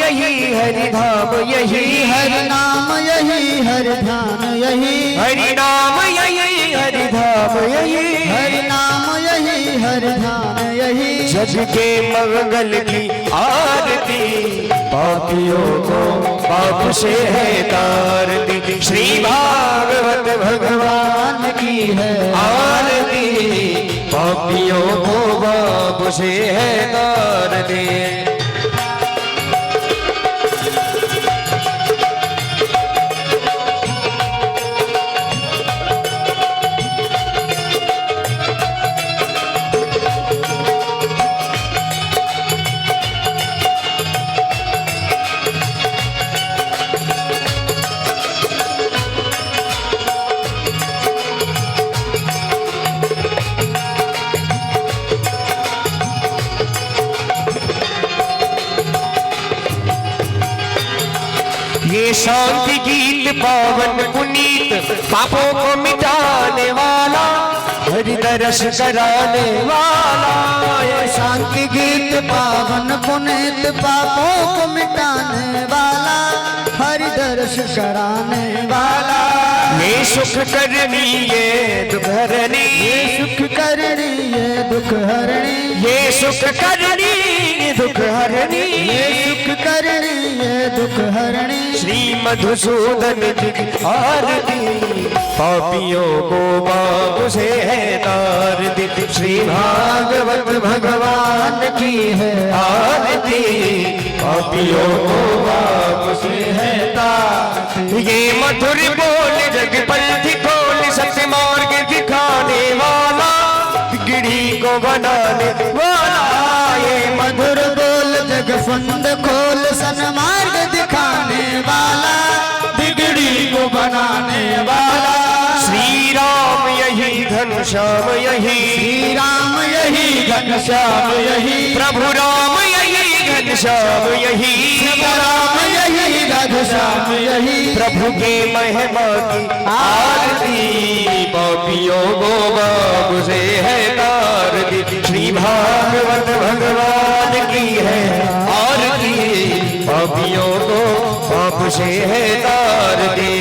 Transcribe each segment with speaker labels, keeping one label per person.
Speaker 1: यही हरि धाम यही
Speaker 2: हरि नाम यही हरि ध्यान यही
Speaker 1: हरि नाम यही हरि धाम यही
Speaker 2: हरि नाम यही हरि ध्यान यही
Speaker 1: जग के मंगल की आरती पापियों को पाप से है तारती श्री भागवत भगवान की है आरती पापियों को पाप से है तारती। ये शांति गीत पावन पुनीत पापों को मिटाने वाला हरि दर्श कराने वाला
Speaker 2: ये शांति गीत पावन पुनीत पापों को मिटाने वाला हरि दर्श कराने वाला
Speaker 1: ये सुख करनी ये दुख हरणी
Speaker 2: ये सुख करनी ये दुख हरणी
Speaker 1: ये सुख करनी ये दुख हरणी
Speaker 2: ये सुख करनी ये दुख हरणी
Speaker 1: श्री मधुसूदन जी की आरती पापियों को बाप से है तारती श्री भागवत भगवान की है आरती पापियों को बाप से है तारती। ये मधुर बोल जग पंथी खोल सत्य मार्ग दिखाने वाला बिगड़ी को बनाने वाला ये
Speaker 2: मधुर बोल जग फंद खोल सन्मार्ग दिखाने वाला बिगड़ी को बनाने वाला
Speaker 1: श्री राम यही घनश्याम यही
Speaker 2: श्री राम यही घनश्याम यही
Speaker 1: प्रभु राम यही घनश्याम यही
Speaker 2: प्रभु राम यही घनश्याम यही
Speaker 1: प्रभु के महिमा की आरती पापियों को बाप से है तारती श्री भागवत भगवान की है आरती पापियों को बाप से है तारती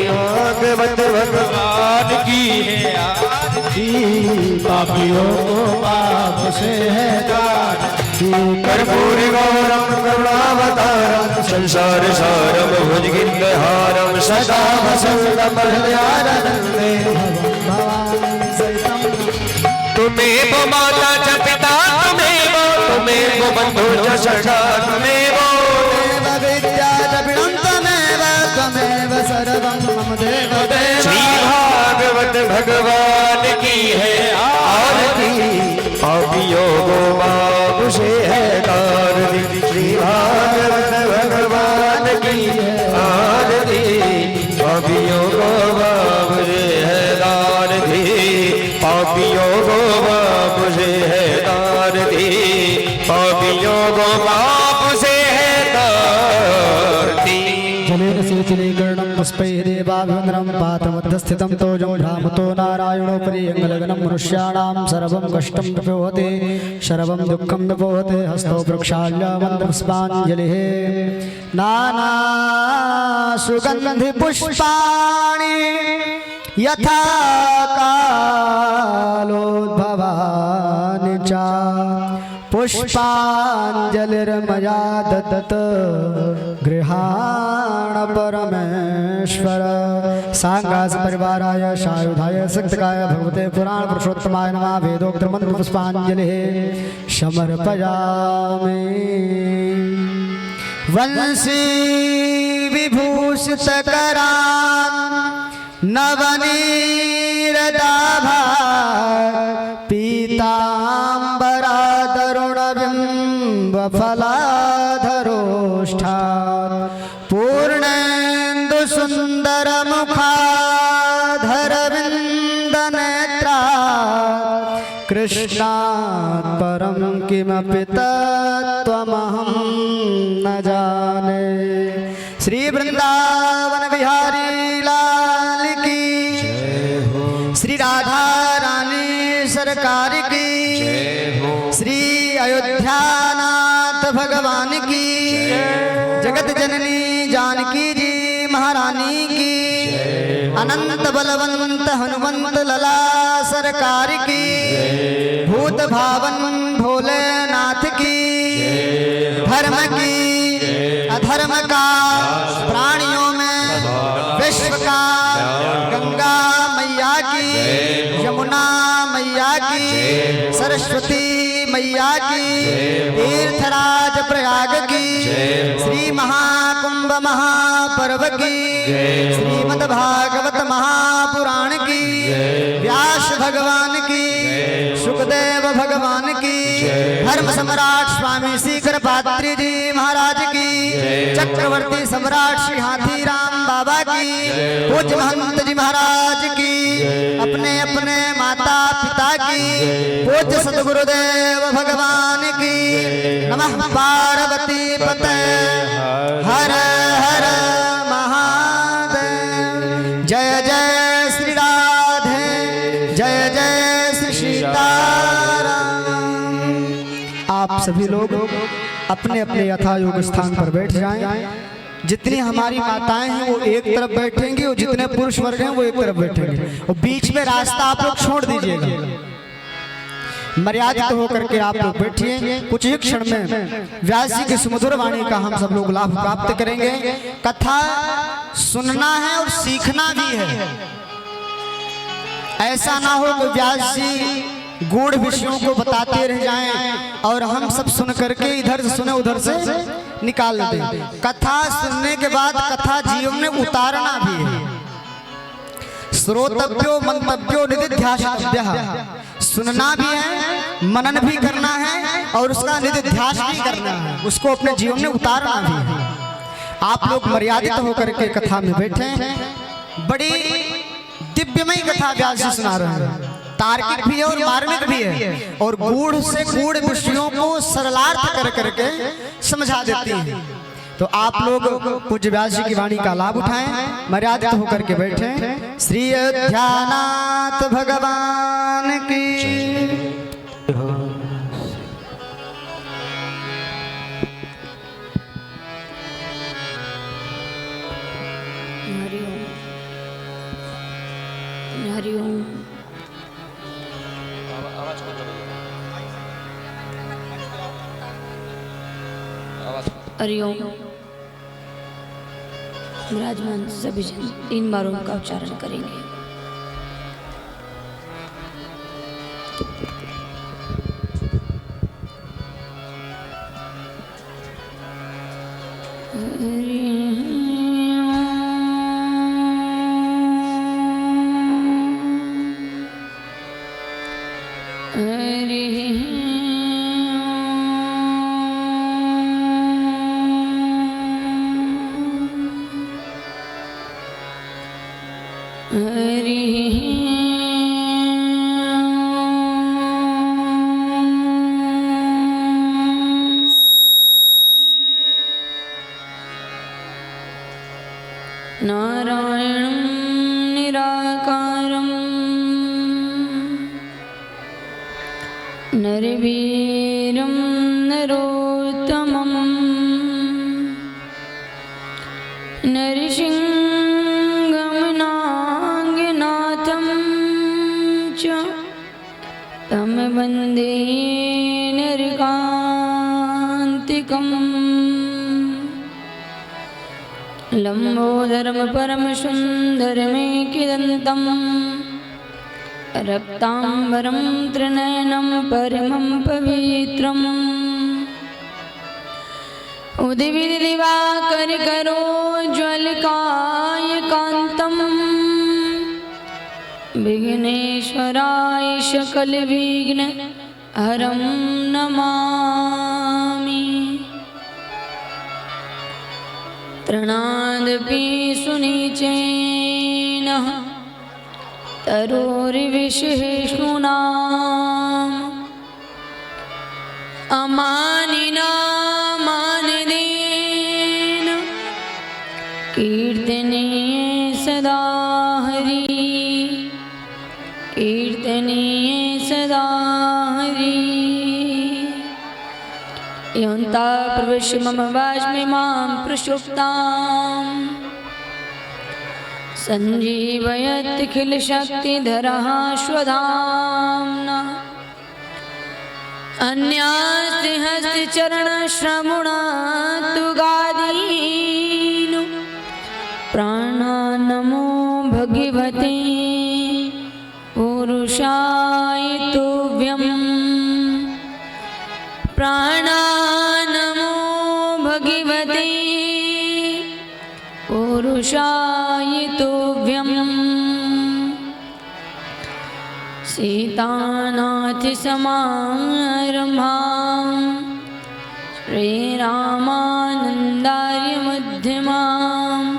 Speaker 1: भागवत भगवान की है आरती
Speaker 2: पापियों को पाप से है तारती
Speaker 1: कर्पूर गौरम करुणावतारम संसार सारम भुजगिरिहारम सदा वसंतम हृदयानंदे तुम्हें वो माता च पिता तुम्हें वो बंधु च सखा तुम्हें वो
Speaker 2: विद्या द्रविणं त्वमेव सर्वं मम देव देव
Speaker 1: श्री भागवत भगवान की है आरती पापियों को बाप से है तारती श्री भागवत भगवान की है आरती पापियों को बाप से है तारती पापियों को बाप से है तारती पापियों को बाप से है तारती।
Speaker 2: जलेन सेचलीकरणं पुष्पैः देवाभिवन्दनं पात्रमध्यस्थितं तोजं भ्रामतो नारायणोपरि अङ्गलगनं मनुष्याणां सर्वं कष्टं विपोहते सर्वं दुःखं विपोहते हस्तौ प्रक्षाल्यमन्त्रपुष्पाञ्जलिः नानासुगन्धिपुष्पाणि यथा कालोद्भवानि च पुष्पाञ्जलिर्मया दत्त गृहाण परमेश्वर सांगास परिवाराय सायुधाय शक्तिकाय भगवते पुराण पुरुषोत्तमाय नमः वेदोक्त मंत्र पुष्पाञ्जलिः समर्पयामि वंशी विभूषित करान् नवनीरदाभा पीताम्बरादरुणबिम्बफलाधरोष्ठा पूर्णेन्दु सुन्दर मुखाधरविन्दनेत्रा कृष्णात् परं किमपि तत्त्वमहं न जाने। श्री वृंदावन बिहारी लाल की, श्री राधा रानी सरकार की, श्री अयोध्यानाथ भगवान की। जगत जननी जानकी जी महारानी की, अनंत बलवंत हनुमंत लला सरकार की, भूत भावन भोलेनाथ की, धर्म की अधर्म का प्राणियों में विश्व का, गंगा मैया की, यमुना मैया की, सरस्वती मैया की, तीर्थराज प्रयाग की, श्री महाकुंभ महापर्व की, श्रीमद् भागवत महापुराण की, व्यास भगवान की, सुखदेव भगवान की, धर्म सम्राट स्वामी श्री कृपात्री जी महाराज की, चक्रवर्ती सम्राट श्री हाथी राम बाबा की, पूज्य महंत जी महाराज की, अपने अपने माता पिता की, पूज्य सदगुरुदेव भगवान की। नमः पार्वती पते हर हर महादेव। जय जय श्री राधे, जय जय श्री सीताराम। आप सभी लोग अपने अपने यथा योग स्थान पर बैठ जाएं। जितनी हमारी माताएं हैं वो एक तरफ बैठेंगी और जितने पुरुष वर्ग हैं वो एक तरफ बैठेंगे, और बीच में रास्ता आप लोग छोड़ दीजिएगा। मर्यादित होकर के आप लोग बैठिए। कुछ ही क्षण में व्यास जी की सुमधुर वाणी का हम सब लोग लाभ प्राप्त करेंगे। कथा सुनना है और सीखना भी है। ऐसा ना हो कि व्यास जी गूढ़ विषयों को बताते रह जाएं और हम सब सुन करके इधर से सुने उधर से निकाल दें। कथा सुनने के बाद कथा जीवन में उतारना भी है। श्रोतव्यो मंतव्यो निधिध्यासव्यः। सुनना भी है, मनन भी करना है और उसका निधिध्यास भी करना है, उसको अपने जीवन में उतारना भी है। आप लोग मर्यादित होकर के कथा में बैठे। बड़ी दिव्यमय कथा व्यास जी सुना रहे हैं। तार्किक भी है और मार्मिक भी है, और गूढ़ से गूढ़ विषयों को सरलार्थ कर करके समझा देती है। तो आप लोग पूज्य व्यास जी की वाणी का लाभ उठाएं, मर्यादित होकर के बैठे। श्री अयोध्यानाथ भगवान की।
Speaker 3: हरिओम। हरिओम। विराजमान सभी जन 3 बार ओम का उच्चारण करेंगे। नारायणं निराकारं नरवीरं नरोत्तमं नरसिंहं नागनाथं च तं वन्दे नरकान्तिकम्। लंबोदरम परम सुंदरमेकिदंतं रक्तांबरं त्रिनयनं परमं पवित्रम् उदिविदिवाकर करोज्ज्वलकायकान्तं विघ्नेश्वराय सकल विघ्न हरं नमामि। तृणादपि सुनिचैनः तरोर्विशेषूणाम् अमानिनामानदेन कीर्तनीये सदा हरि, कीर्तनीये सदा हरि। योऽन्ता प्रविश्य मम वाच्मि मां प्रसुप्ताम् सञ्जीवयत्यखिलशक्तिधरः स्वधाम्ना अन्यास्ति हस्तिचरणश्रवणात्तुगादीन् प्राणा नमो भगवते पुरुषाय तुभ्यम् प्राणा नमो भगवते पुरुषाय तुभ्यम् सीतानाथसमारम्भां श्रीरामानन्दार्यमध्यमाम्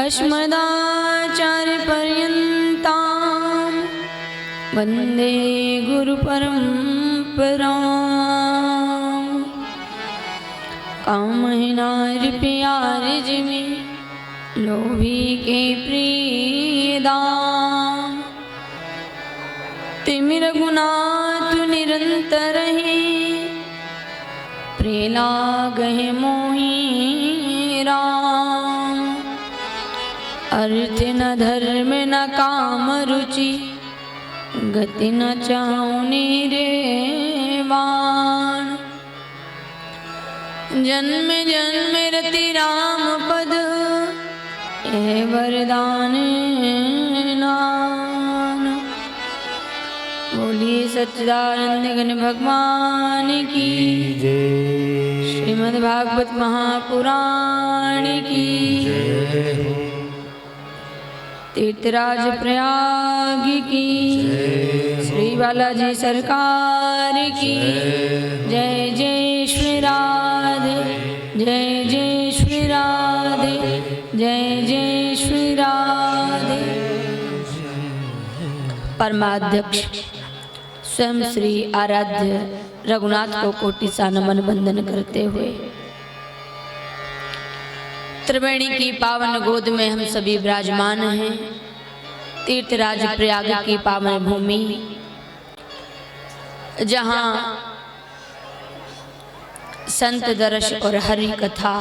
Speaker 3: अस्मदाचार्यपर्यन्तां वन्दे गुरुपरम्पराम् कामहिनार्पियार्जिमे लोभी के प्रियदाम तिमिर गुनातु निरंतर है प्रेलागहि मोहि राम अर्थ न धर्म न काम रुचि गति न चाहुनि रे वाण जन्म जन्म रति राम पद ये वरदान नान बोलिए सच्चिदानंद घन भगवान की श्रीमद् भागवत महापुराण की तीर्थराज प्रयाग की श्री बालाजी सरकार की जय जय श्री राधे जय जय श्री राधे जय जय श्री राधे। परमाध्यक्ष स्वयं श्री आराध्य रघुनाथ को कोटि सा नमन बंदन करते हुए त्रिवेणी की पावन गोद में हम सभी विराजमान हैं। तीर्थराज प्रयाग की पावन भूमि जहाँ संत दर्श और हरि कथा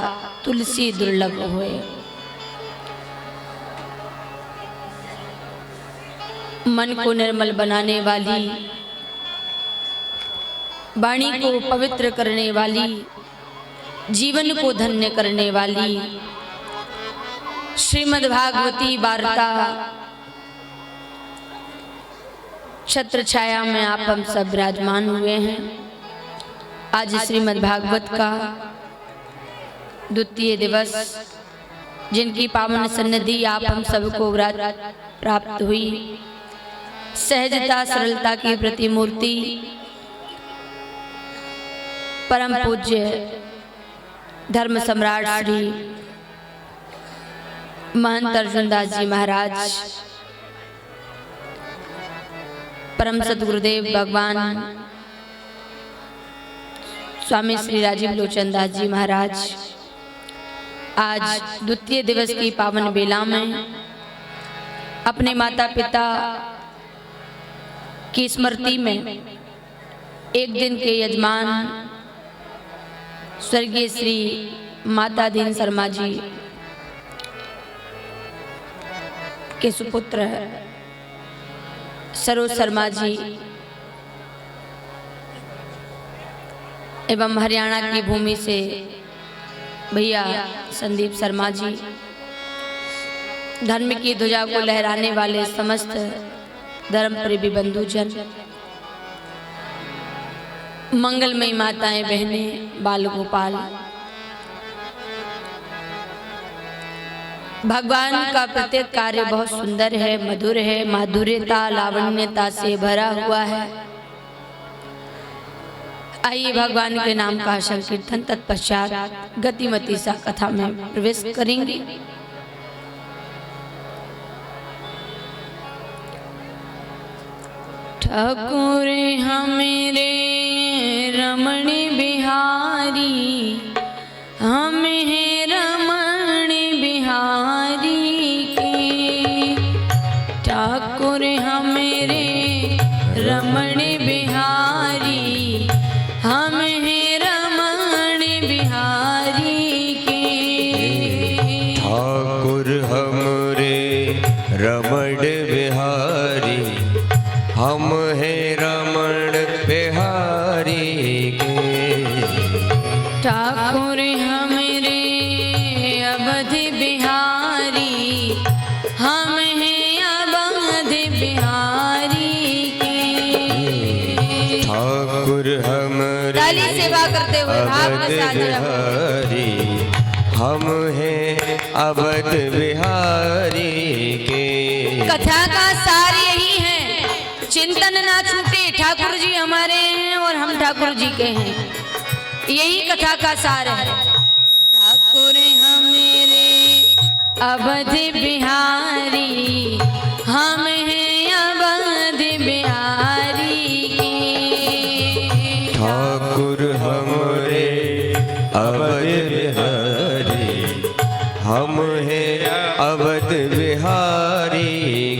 Speaker 3: तुलसी दुर्लभ हुए। मन को निर्मल बनाने वाली, वाणी को पवित्र करने वाली, जीवन को धन्य करने वाली श्रीमद् भागवती वार्ता छत्र छाया में आप हम सब विराजमान हुए हैं। आज श्रीमद् भागवत का द्वितीय दिवस, जिनकी पावन सन्निधि आप हम सबको प्राप्त हुई, सहजता सरलता की प्रतिमूर्ति परम पूज्य धर्म सम्राट श्री महंत अर्जुन दास जी महाराज, परम सद्गुरुदेव भगवान स्वामी श्री राजीव लोचन दास जी महाराज आज द्वितीय दिवस की पावन बेला में अपने माता पिता की स्मृति में एक दिन के यजमान स्वर्गीय श्री माता दीन शर्मा जी के सुपुत्र सरोज शर्मा जी एवं हरियाणा की भूमि से भैया संदीप शर्मा जी, धर्म की ध्वजा को लहराने वाले समस्त धर्म प्रेमी बंधुजन, मंगलमयी माताएं बहनें, बाल गोपाल, भगवान का प्रत्येक कार्य बहुत सुंदर है, मधुर है, माधुर्यता लावण्यता से भरा हुआ है। आइए भगवान के नाम का संकीर्तन तत्पश्चात गतिमती सा कथा में प्रवेश करेंगे। ठाकुर हमेरे रमण बिहारी, हम हैं रमण बिहारी के। ठाकुर हमेरे रमण बिहारी, हम हैं रमण
Speaker 1: हमरे
Speaker 3: ताली सेवा करते हुए भाव के साथ जय हो।
Speaker 1: बिहारी हम हैं अवध बिहारी के।
Speaker 3: कथा का सार यही है, चिंतन ना छूटे, ठाकुर जी हमारे हैं और हम ठाकुर जी के हैं, यही कथा का सार है। ठाकुर हमेरे अवध बिहारी, हम हैं अवध बिहारी के।
Speaker 1: ठाकुर हमरे अवध बिहारी, हम हैं अवध बिहारी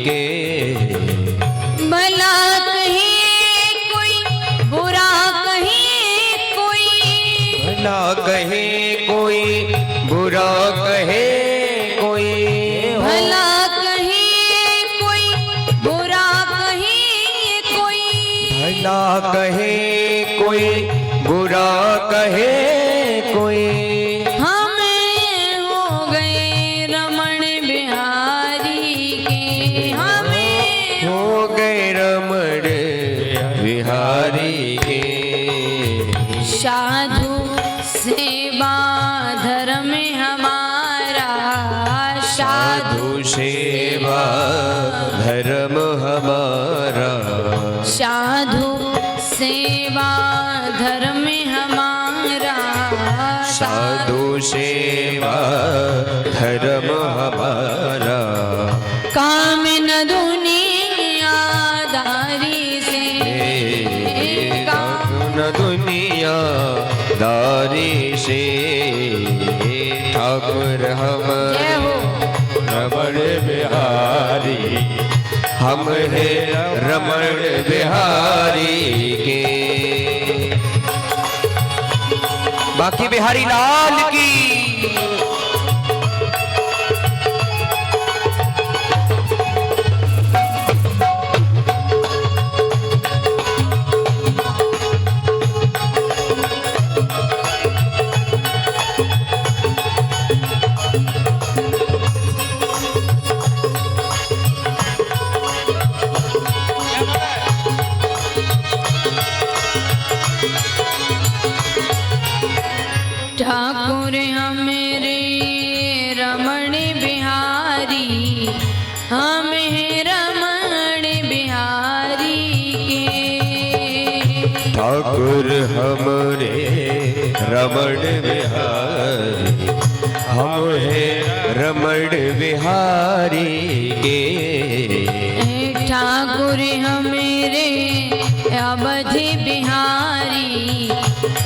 Speaker 1: के।
Speaker 3: भला कहे कोई, बुरा कहे कोई,
Speaker 1: भला कहे कोई, बुरा कहे कोई,
Speaker 3: भला कहे कोई, बुरा कहे कोई,
Speaker 1: भला कहे कोई, बुरा कहे कोई।
Speaker 3: हम हो गए रमण बिहारी के, हमें
Speaker 1: हो गए रमण बिहारी के।
Speaker 3: साधु सेवा धर्म हमारा,
Speaker 1: साधु सेवा धर्म हमारा,
Speaker 3: साधु सेवा धर्म हमारा,
Speaker 1: साधु सेवा धर्म हमारा।
Speaker 3: काम न दुनिया दारी से, काम
Speaker 1: न दुनिया दारी से। ठाकुर हम
Speaker 3: जय हो।
Speaker 1: रमण बिहारी, हम हैं रमण बिहारी के। बाकी बिहारी लाल की।
Speaker 3: ठाकुर हमेरे रमण बिहारी, हम हैं रमण बिहारी के।
Speaker 1: ठाकुर हमरे रमण बिहारी, हम हैं रमण बिहारी के।
Speaker 3: ठाकुर हमेरे अवध बिहारी,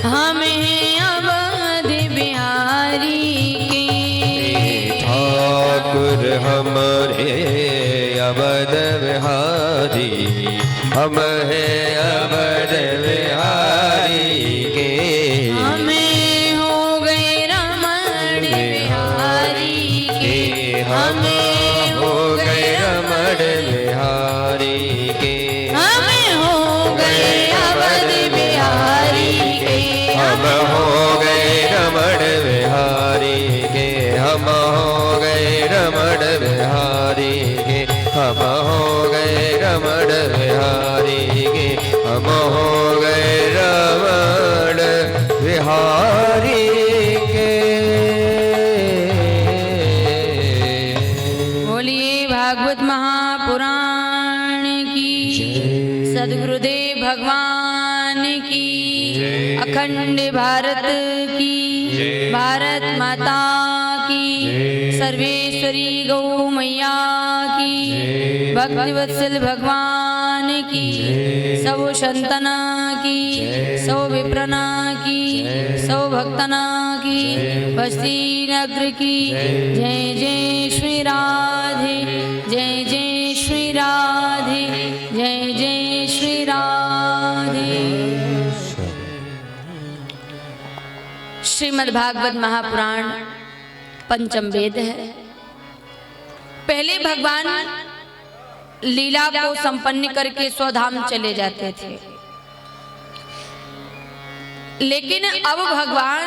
Speaker 3: हम हैं अवध बिहारी के।
Speaker 1: ठाकुर हमरे अवध बिहारी, हम हैं अवध बिहारी के।
Speaker 3: हमें हो गए रमण बिहारी के, हमें
Speaker 1: हो गए रमण बिहारी के।
Speaker 3: हमें हो गए अवध बिहारी के,
Speaker 1: हम हो गए रमण बिहारी के। हम हो गए रमण बिहारी के। हम हो गए रमण बिहारी के। हम हो गए रमण बिहारी के।
Speaker 3: बोलिए भागवत महापुराण की, सदगुरुदेव भगवान की, अखंड भारत की, भारत माता की, सर्वेश्वरी गौ मैया की, भक्तिवत्सल भगवान की, सब संतना की, सब विप्रना की, सब भक्तना की, बस्ती नगर की। जय जय श्री राधे, जय जय श्री राधे, जय जय श्री राधे। श्रीमद् भागवत महापुराण पंचम वेद है। पहले भगवान लीला को संपन्न करके स्वधाम चले जाते थे, लेकिन अब भगवान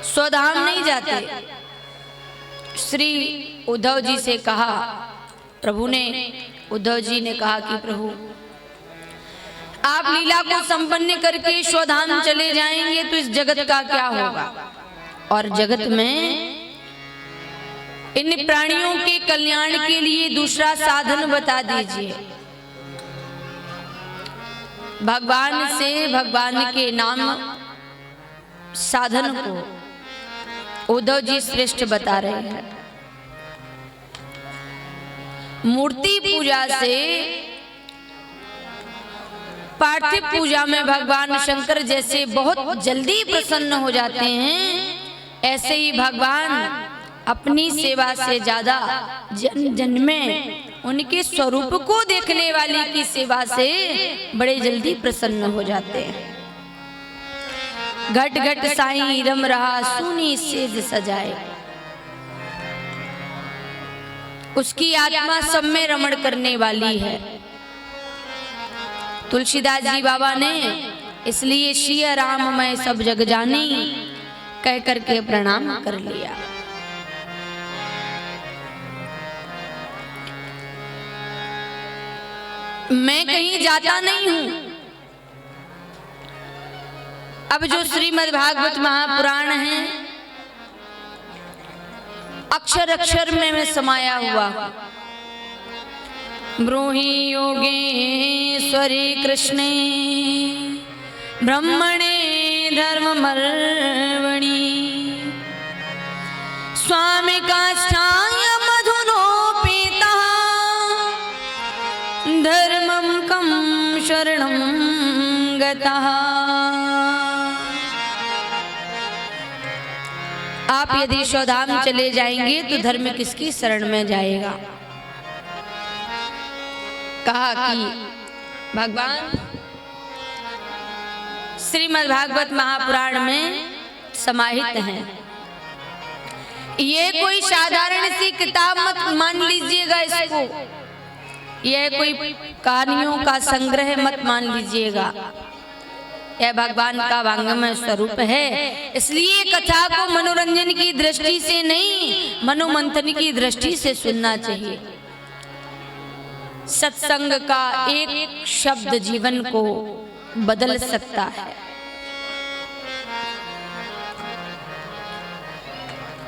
Speaker 3: स्वधाम नहीं जाते। श्री उद्धव जी से कहा, प्रभु ने, उद्धव जी ने कहा कि प्रभु आप लीला को संपन्न करके स्वधाम चले जाएंगे तो इस जगत का क्या होगा। और जगत में इन प्राणियों के कल्याण के लिए दूसरा साधन बता दीजिए। भगवान से, भगवान के नाम साधन को उद्धव जी श्रेष्ठ बता रहे हैं। मूर्ति पूजा से पार्थिव पूजा में भगवान शंकर जैसे बहुत जल्दी प्रसन्न हो जाते हैं, ऐसे ही भगवान अपनी सेवा से ज्यादा जन जन में उनके स्वरूप को देखने वाले की सेवा से बड़े जल्दी प्रसन्न हो जाते हैं। घट घट साईं रम रहा सुनी सेज सजाए, उसकी आत्मा सब में रमण करने वाली है। तुलसीदास जी बाबा ने इसलिए सिया राम मैं सब जग जानी कह करके प्रणाम कर लिया। मैं कहीं जाता नहीं हूं। अब जो श्रीमद् भागवत महापुराण है, अक्षर अक्षर में मैं समाया हुआ। ब्रूहि योगेश्वरी कृष्णे ब्रह्मणे धर्ममर्वणि स्वामी काष्ठाय मधुनोपेता धर्मं कं शरणं गतः। आप यदि स्वधाम चले जाएंगे तो धर्म किसकी शरण में जाएगा। कहा कि भगवान श्रीमद् भागवत महापुराण में समाहित हैं। ये कोई साधारण सी किताब मत मान लीजिएगा इसको, यह कोई कहानियों का संग्रह मत मान लीजिएगा। यह भगवान का वांगमय स्वरूप है। इसलिए कथा को मनोरंजन की दृष्टि से नहीं, मनोमंथन की दृष्टि से सुनना चाहिए। सत्संग का एक शब्द जीवन को बदल सकता है।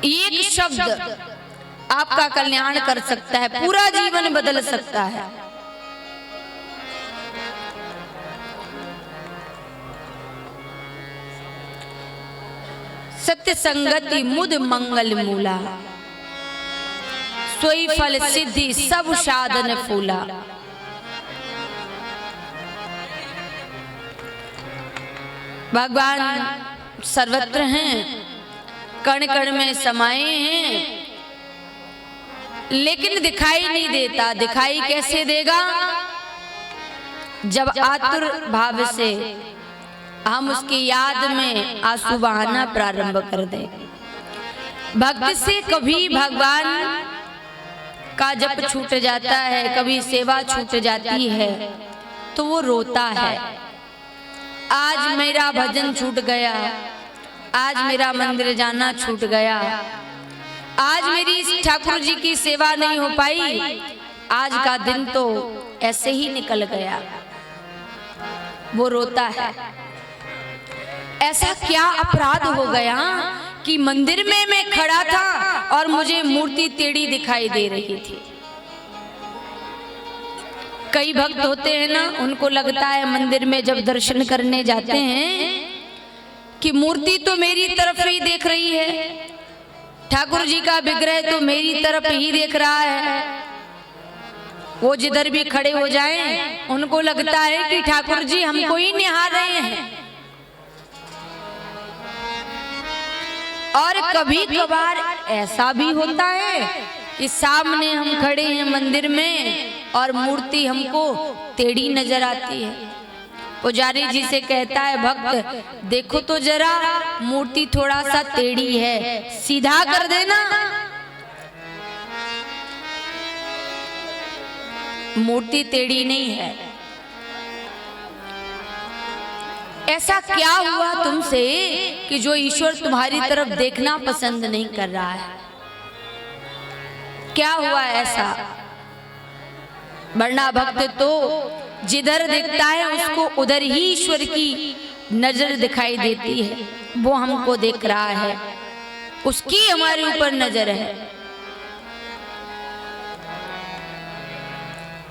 Speaker 3: एक शब्द आपका कल्याण कर सकता है, पूरा जीवन बदल सकता है। सत्य संगति मुद मंगल मूला, सोई फल सिद्धि सब साधन फूला। भगवान सर्वत्र हैं, कण कण में समाये हैं, लेकिन दिखाई नहीं देता। दिखाई कैसे देगा? जब आतुर भाव से हम उसकी याद में आंसू बहाना प्रारंभ कर दें। भक्त से कभी भगवान का जप छूट जाता है, कभी सेवा छूट जाती है तो वो रोता है। आज मेरा भजन छूट गया, आज मेरा मंदिर जाना छूट गया, आज मेरी ठाकुर जी की सेवा नहीं हो पाई, आज का दिन तो ऐसे ही निकल गया। वो रोता है। ऐसा क्या अपराध हो गया कि मंदिर में मैं खड़ा था और मुझे मूर्ति टेढ़ी दिखाई दे रही थी। कई भक्त होते हैं ना, उनको लगता है मंदिर में जब दर्शन करने जाते हैं कि मूर्ति तो मेरी तरफ ही देख रही है, ठाकुर जी का विग्रह तो मेरी तरफ ही देख रहा है। वो जिधर भी खड़े हो जाएं, उनको लगता है कि ठाकुर जी हमको ही निहार रहे हैं। और कभी कभार ऐसा भी होता है कि सामने हम खड़े हैं मंदिर में और मूर्ति हमको टेढ़ी नजर आती है। पुजारी जी से कहता है भक्त, देखो तो जरा मूर्ति थोड़ा सा टेढ़ी है, सीधा कर देना। मूर्ति टेढ़ी नहीं है। ऐसा क्या हुआ तुमसे कि जो ईश्वर तुम्हारी तरफ देखना पसंद नहीं कर रहा है? क्या हुआ ऐसा? वरना भक्त तो जिधर दिखता है उसको उधर ही ईश्वर की नजर दिखाई देती है। वो हमको देख रहा है, उसकी हमारे ऊपर नजर है।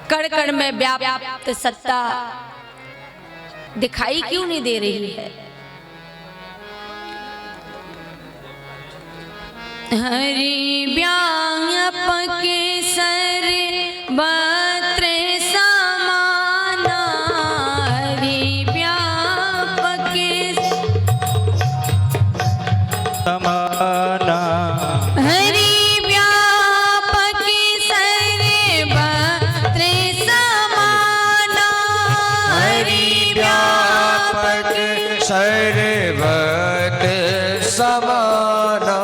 Speaker 3: कण कण में व्याप्त सत्ता दिखाई क्यों नहीं दे रही है? हरि व्यापक सर बत्र समाना, हरि व्यापक
Speaker 1: समाना,
Speaker 3: हरि व्यापक सर बत्र समाना, हरि
Speaker 1: व्यापक सर्वत समाना,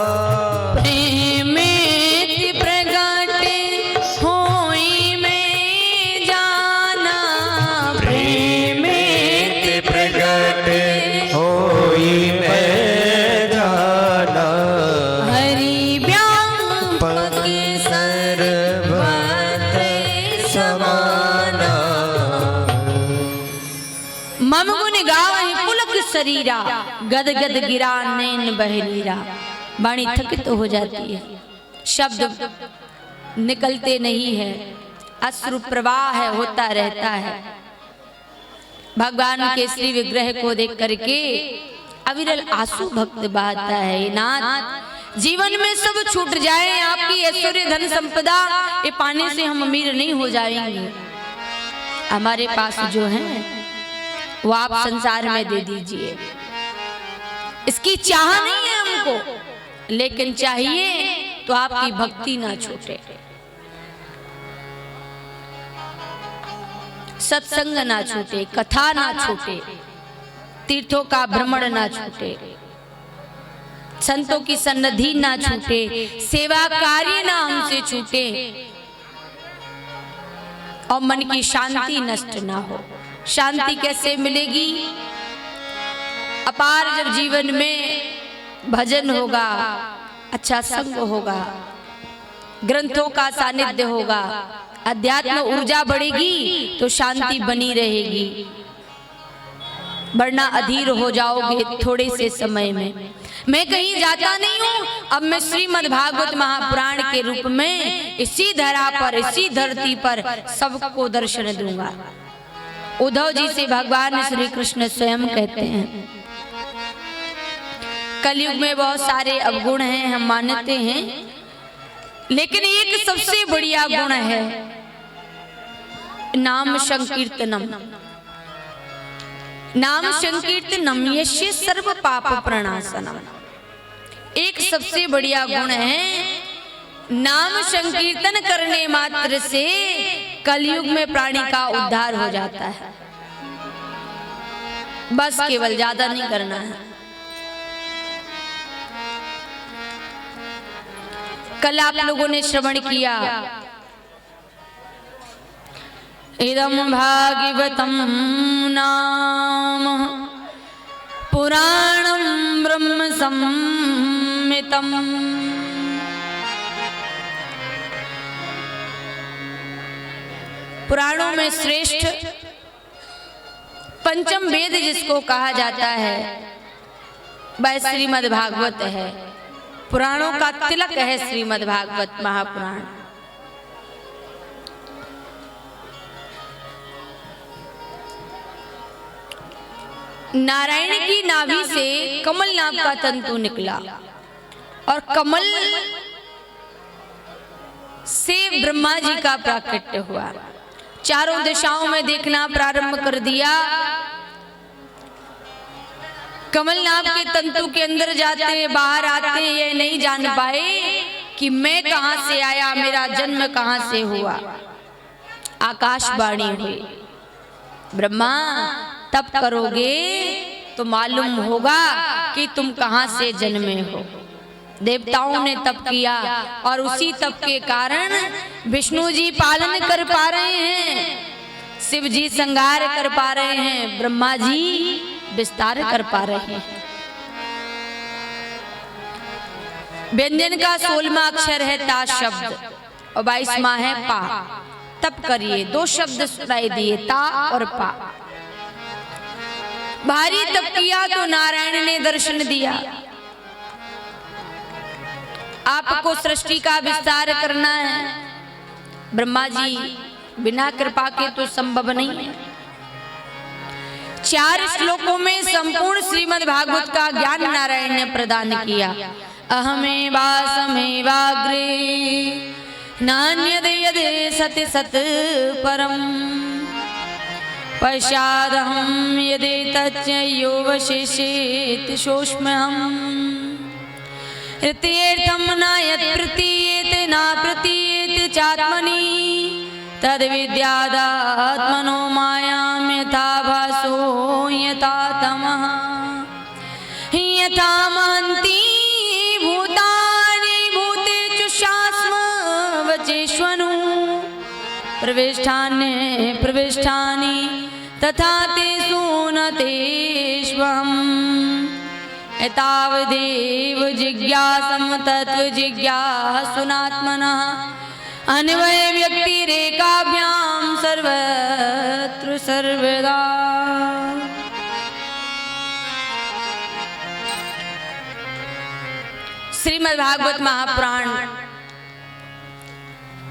Speaker 3: मम गुण गावहि पुलक शरीरा, गद गद गिरा नैन बहनीरा। वाणी थकित हो जाती है, शब्द निकलते नहीं है, अश्रु प्रवाह होता रहता है। भगवान के श्री विग्रह को देख करके अविरल आंसू भक्त बहाता है। नाथ, जीवन में सब छूट जाए, आपकी ऐश्वर्य धन संपदा ये पाने से हम अमीर नहीं हो जाएंगे। हमारे पास जो है वो आप संसार में दे दीजिए। इसकी चाह नहीं है हमको, लेकिन चाहिए तो आपकी भक्ति ना छूटे, सत्संग ना छूटे, कथा ना छूटे, तीर्थों का भ्रमण ना छूटे, संतों की सन्निधि ना छूटे, सेवा कार्य ना हमसे छूटे, और मन की शांति नष्ट ना हो। शांति कैसे मिलेगी? अपार जब जीवन में भजन होगा, अच्छा संग होगा, ग्रंथों का सानिध्य होगा, अध्यात्म ऊर्जा बढ़ेगी तो शांति बनी रहेगी। वरना अधीर हो जाओगे थोड़े से समय में। मैं कहीं जाता नहीं हूँ, अब मैं श्रीमद् भागवत महापुराण के रूप में इसी धरा पर, इसी धरती पर सबको दर्शन दूंगा। उद्धव जी से भगवान श्री कृष्ण स्वयं कहते हैं, कलयुग में बहुत सारे अवगुण हैं, हम मानते हैं, लेकिन एक सबसे बढ़िया गुण है नाम संकीर्तनम। नाम संकीर्तनम यस्य सर्व पाप प्रणाशनम। एक सबसे बढ़िया गुण है, नाम संकीर्तन करने मात्र से कलयुग में प्राणी का उद्धार हो जाता है। बस केवल ज्यादा नहीं करना है। कल आप लोगों ने श्रवण किया, इदं भागवतं नाम पुराणं ब्रह्म संहितं। पुराणों में श्रेष्ठ पंचम वेद जिसको कहा जाता है वह श्रीमद् भागवत है। पुराणों का तिलक है श्रीमद् भागवत महापुराण। नारायण की नाभि से कमल नाम का तंतु निकला और कमल से ब्रह्मा जी का प्राकट्य हुआ। चारों दिशाओं में देखना प्रारंभ कर दिया। कमल नाभ के तंतु के अंदर जाते बाहर आते ये नहीं जान पाए कि मैं कहां से आया, मेरा जन्म कहां से हुआ। आकाशवाणी हुई, ब्रह्मा तप करोगे तो मालूम होगा कि तुम कहां से जन्मे हो। देवताओं ने तप किया और उसी तप के कारण विष्णु जी पालन कर पा रहे हैं, शिव जी संहार कर पा रहे हैं, ब्रह्मा जी विस्तार कर पा रहे हैं। व्यंजन का 16वां अक्षर है ता शब्द और 22वां है पा। तप करिए। 2 शब्द सुनाई दिए, ता और पा। भारी तप किया तो नारायण ने दर्शन दिया। आपको सृष्टि का विस्तार करना है, ब्रह्मा जी बिना कृपा के तो संभव नहीं है। 4 श्लोकों में संपूर्ण श्रीमद् भागवत का ज्ञान नारायण ने प्रदान किया। अहमेवासमेवाग्रे नान्यद यद सत सत परम पश्चादहं यदेतच्च योऽवशेषेत सोऽस्म्यहम् ऋतेऽर्थं न यत्प्रतीयेत न प्रतीयेत चात्मनि तद्विद्यादात्मनो मायां यथा भासो यथा तमः यथा महन्ति भूतानि भूतेषु शास्मवचेष्वनु प्रविष्टानि प्रविष्टानि तथा तेषु न तेष्वहम् एतावदेव जिज्ञासं तत्त्वजिज्ञासुनात्मनः अन्वय व्यक्तिरेकाभ्यां सर्वत्र सर्वदा। श्रीमद् भागवत महापुराण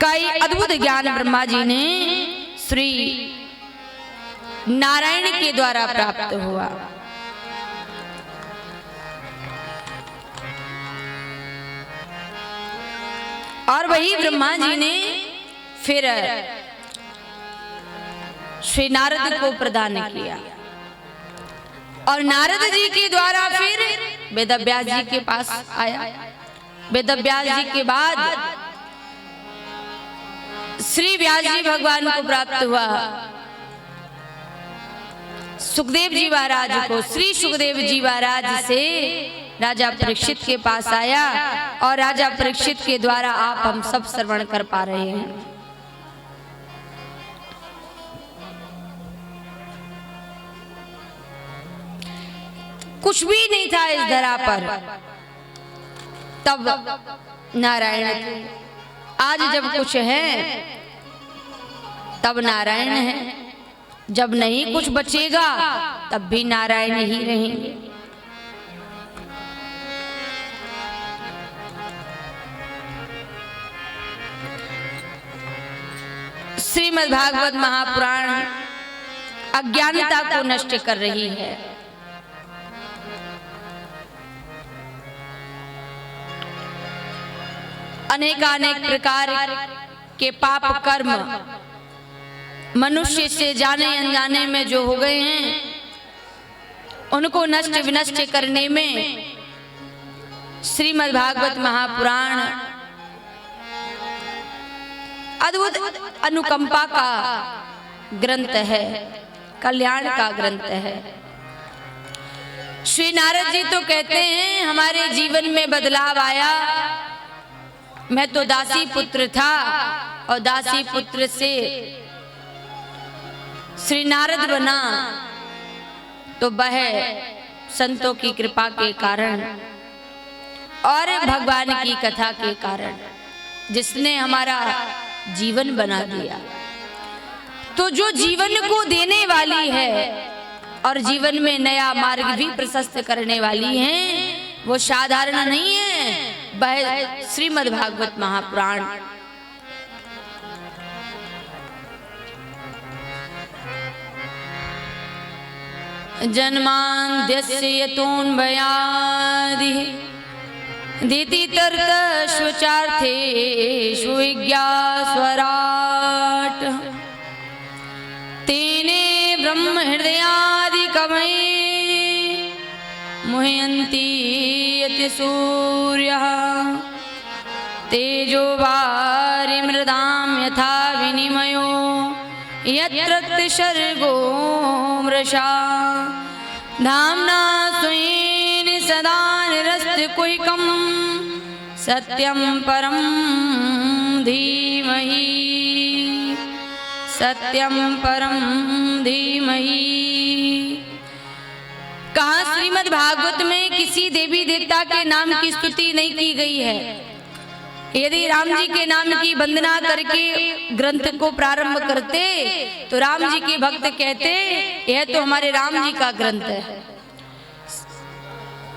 Speaker 3: का ये अद्भुत ज्ञान ब्रह्मा जी ने श्री नारायण के द्वारा प्राप्त हुआ। और वही ब्रह्मा जी ने फिर श्री नारद को प्रदान किया और नारद जी के द्वारा फिर वेदव्यास जी के पास आया। वेदव्यास जी के बाद श्री व्यास जी भगवान को प्राप्त हुआ। सुखदेव जी महाराज को श्री सुखदेव जी महाराज से राजा परीक्षित के पास आया और राजा परीक्षित के द्वारा आप हम सब श्रवण कर पा रहे हैं। कुछ भी नहीं था इस धरा पर, तब नारायण थे। आज जब कुछ है तब नारायण है, जब नहीं कुछ बचेगा तब भी नारायण ही रहेंगे। श्रीमद् भागवत महापुराण अज्ञानता को नष्ट कर रही है। अनेकानेक प्रकार के पाप कर्म मनुष्य से जाने अनजाने में जो हो गए हैं, उनको नष्ट विनष्ट करने में श्रीमद् भागवत महापुराण अद्भुत अनुकंपा का ग्रंथ है, कल्याण का ग्रंथ है। श्री नारद जी तो कहते हैं हमारे जीवन में बदलाव आया। मैं तो दासी पुत्र था और दासी पुत्र से श्री नारद बना, तो वह संतों की कृपा के कारण और भगवान की कथा के कारण जिसने हमारा जीवन बना दिया। तो जो जीवन को देने वाली है और जीवन में नया मार्ग भी प्रशस्त करने वाली है, वो साधारण नहीं है, वह श्रीमद् भागवत महापुराण। जन्माद्यस्य यतोऽन्वयादिः दितितर्तश्वचार्थेषु विज्ञास्वराट् तेने ब्रह्म हृदयादिकमये मुह्यन्ति यति सूर्यः तेजो वारिमृदां यथा विनिमयो यत्र सर्गो मृषा धाम्ना स्वेन सदा निरस्तकुहकं सत्यं परं धीमहि सत्यं परं धीमहि। कहा श्रीमद् भागवत में किसी देवी देवता के नाम की स्तुति नहीं की गई है। यदि राम जी के नाम की वंदना करके ग्रंथ को प्रारंभ करते तो राम जी के भक्त कहते यह तो हमारे राम जी का ग्रंथ है।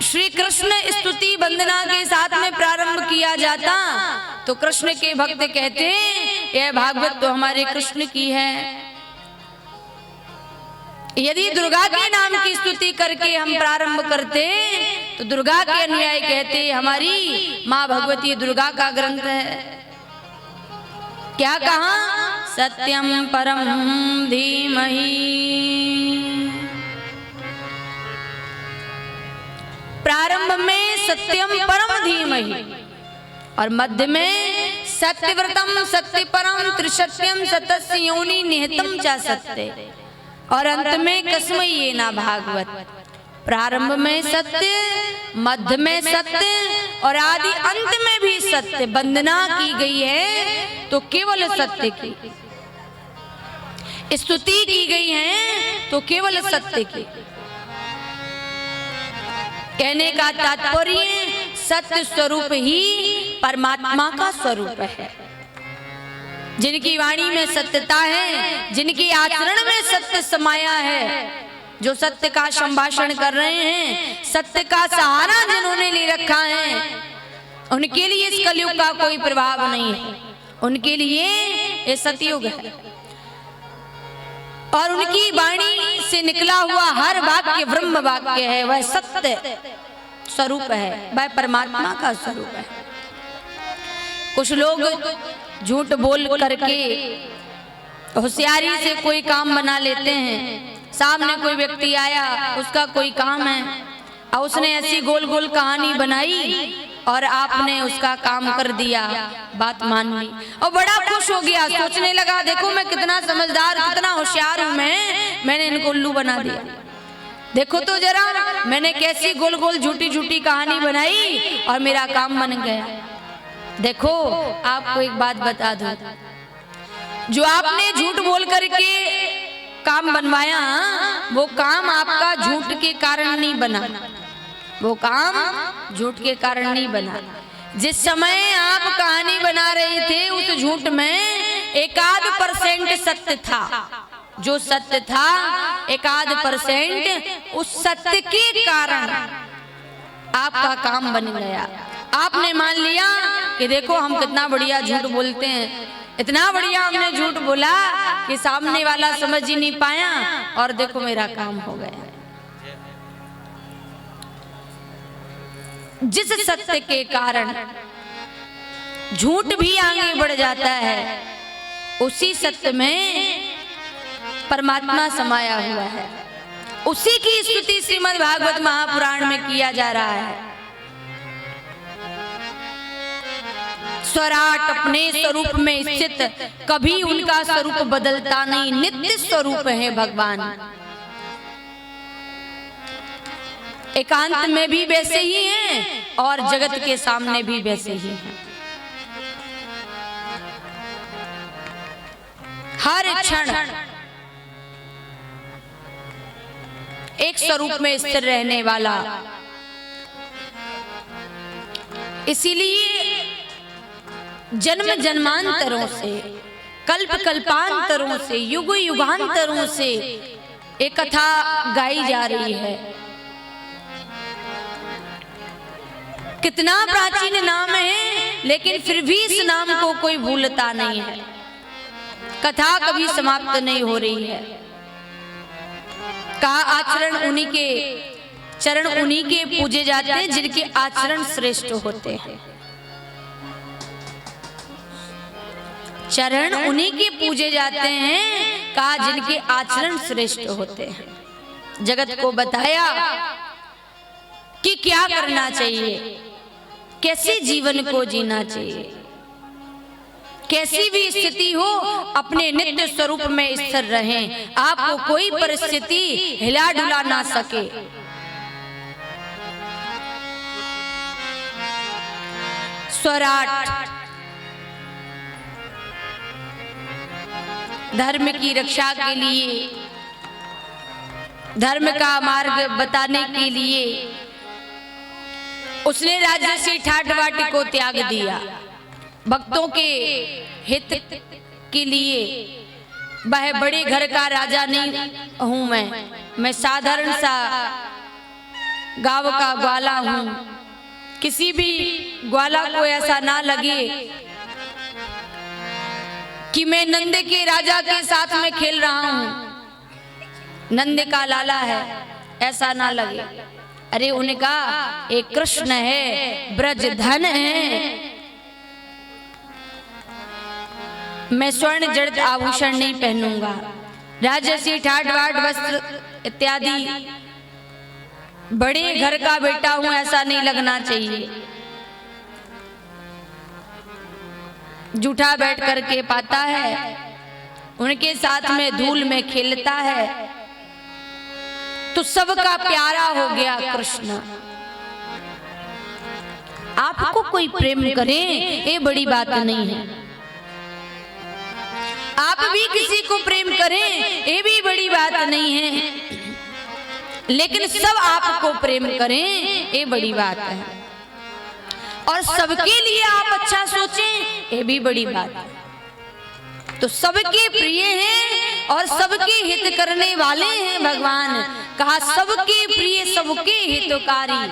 Speaker 3: श्री कृष्ण स्तुति वंदना के साथ में प्रारंभ किया जाता तो कृष्ण के भक्त कहते यह भागवत तो हमारे कृष्ण की है। यदि दुर्गा के नाम की स्तुति करके हम प्रारंभ करते तो दुर्गा के अनुयायी कहते हमारी माँ भगवती दुर्गा का ग्रंथ है। क्या कहा? सत्यम परम धीमहि। प्रारंभ में सत्यम परम धीमहि और मध्य में सत्यव्रतम सत्य परम त्रिसत्यम सतस्य योनि निहितम च सत्य और अंत में कस्मै ये ना भागवत। प्रारंभ में सत्य, मध्य में सत्य और आदि अंत में भी सत्य वंदना की गई है तो केवल सत्य की, स्तुति की गई है तो केवल सत्य की। कहने का तात्पर्य सत्य स्वरूप ही परमात्मा का स्वरूप है। जिनकी वाणी में सत्यता है, जिनके आचरण में सत्य समाया है, जो सत्य का संभाषण कर रहे हैं, सत्य का सहारा जिन्होंने ले रखा है, उनके लिए इस कलयुग का कोई प्रभाव नहीं है। उनके लिए ये सतयुग है और उनकी वाणी से निकला हुआ हर वाक्य ब्रह्म वाक्य है। वह सत्य स्वरूप है, वह परमात्मा का स्वरूप है। कुछ लोग झूठ बोल करके होशियारी से कोई काम बना लेते हैं। सामने कोई व्यक्ति आया, उसका कोई काम है और उसने ऐसी गोल गोल कहानी बनाई और आपने उसका काम कर दिया, बात मान ली और बड़ा खुश हो गया। सोचने लगा देखो मैं कितना समझदार, कितना होशियार हूं, मैंने इनको उल्लू बना दिया। देखो तो जरा मैंने कैसी गोल गोल झूठी झूठी कहानी बनाई और मेरा काम बन गया। देखो आपको एक बात बता दूं, जो आपने झूठ बोल करके काम बनवाया वो काम आपका झूठ के कारण नहीं बना, वो काम झूठ के कारण नहीं बना। जिस समय आप कहानी बना रहे थे उस झूठ में 1% सत्य था। जो सत्य था 1% उस सत्य के कारण आपका काम बन गया। आपने मान लिया कि देखो हम कितना बढ़िया झूठ बोलते हैं, इतना बढ़िया हमने झूठ बोला कि सामने वाला समझ ही नहीं पाया और देखो मेरा काम हो गया। जिस सत्य के कारण झूठ भी आगे बढ़ जाता है उसी सत्य में परमात्मा समाया हुआ है। उसी की स्तुति श्रीमद् भागवत महापुराण में किया जा रहा है। स्वराट अपने स्वरूप में स्थित, कभी उनका स्वरूप बदलता नहीं, नित्य स्वरूप है भगवान। एकांत में भी वैसे ही हैं और जगत के सामने भी वैसे ही हैं। हर क्षण एक स्वरूप में स्थिर रहने वाला। इसीलिए जन्म जन्मांतरों से, कल्प कल्पांतरों से, युग युगांतरों से एक कथा गाई जा रही है। कितना प्राचीन नाम है लेकिन फिर भी इस नाम को कोई भूलता नहीं है। कथा कभी समाप्त नहीं हो रही है। कहा आचरण उन्हीं के, चरण उन्हीं के पूजे जाते हैं जिनके आचरण श्रेष्ठ होते हैं। चरण उन्हीं के पूजे जाते हैं, कहा जिनके आचरण श्रेष्ठ होते हैं। जगत को बताया कि क्या करना चाहिए, कैसे जीवन को जीना चाहिए। कैसी भी स्थिति हो अपने नित्य स्वरूप में स्थिर रहें, आपको कोई परिस्थिति हिला डुला ना सके। स्वराट धर्म की रक्षा के लिए, धर्म का मार्ग बताने के लिए उसने राजर्षि ठाट बाटी को त्याग दिया। भक्तों के हित के लिए। वह बड़े घर का राजा नहीं हूं मैं साधारण सा गांव का ग्वाला हूं। किसी भी ग्वाला को ऐसा ना लगे कि मैं नंद के राजा के साथ में खेल रहा हूं, नंद का लाला है, ऐसा ना लगे। अरे उनका एक कृष्ण है, ब्रज धन है। मैं स्वर्ण जड़ित आभूषण नहीं पहनूंगा, राजसी ठाट बाट वस्त्र इत्यादि बड़े घर का बेटा हूं, ऐसा नहीं लगना चाहिए। जूठा बैठ करके पाता है, उनके साथ में धूल में खेलता है, तो सबका प्यारा हो गया कृष्ण। आपको कोई प्रेम करे ये बड़ी बात नहीं है, आप भी किसी को प्रेम करें ये भी बड़ी बात नहीं है, लेकिन सब आपको प्रेम करें ये बड़ी बात है। और सबके लिए आप अच्छा सोचें ये भी बड़ी बात है। तो सबके प्रिय हैं और सबके हित करने वाले हैं भगवान। कहा सबके प्रिय सबके हितकारी।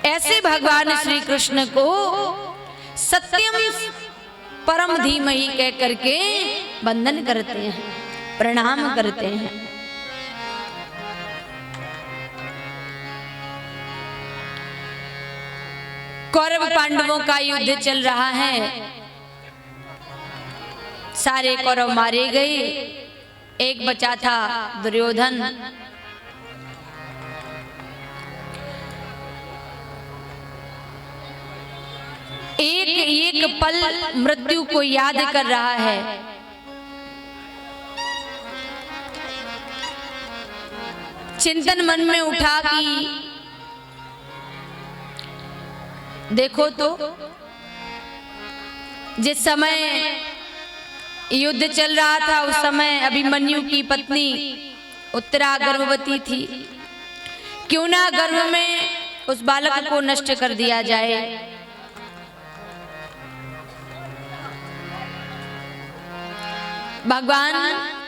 Speaker 3: ऐसे भगवान श्री कृष्ण को सत्यम परम धीमहि कह करके वंदन करते हैं, प्रणाम करते हैं। कौरव पांडवों का युद्ध चल रहा है, सारे कौरव मारे गए, एक बचा था दुर्योधन। एक एक पल मृत्यु को याद कर रहा है। चिंतन मन में उठा कि देखो तो जिस समय युद्ध चल रहा था उस समय अभिमन्यु की पत्नी उत्तरा गर्भवती थी। क्यों ना गर्भ में उस बालक को नष्ट कर दिया जाए। भगवान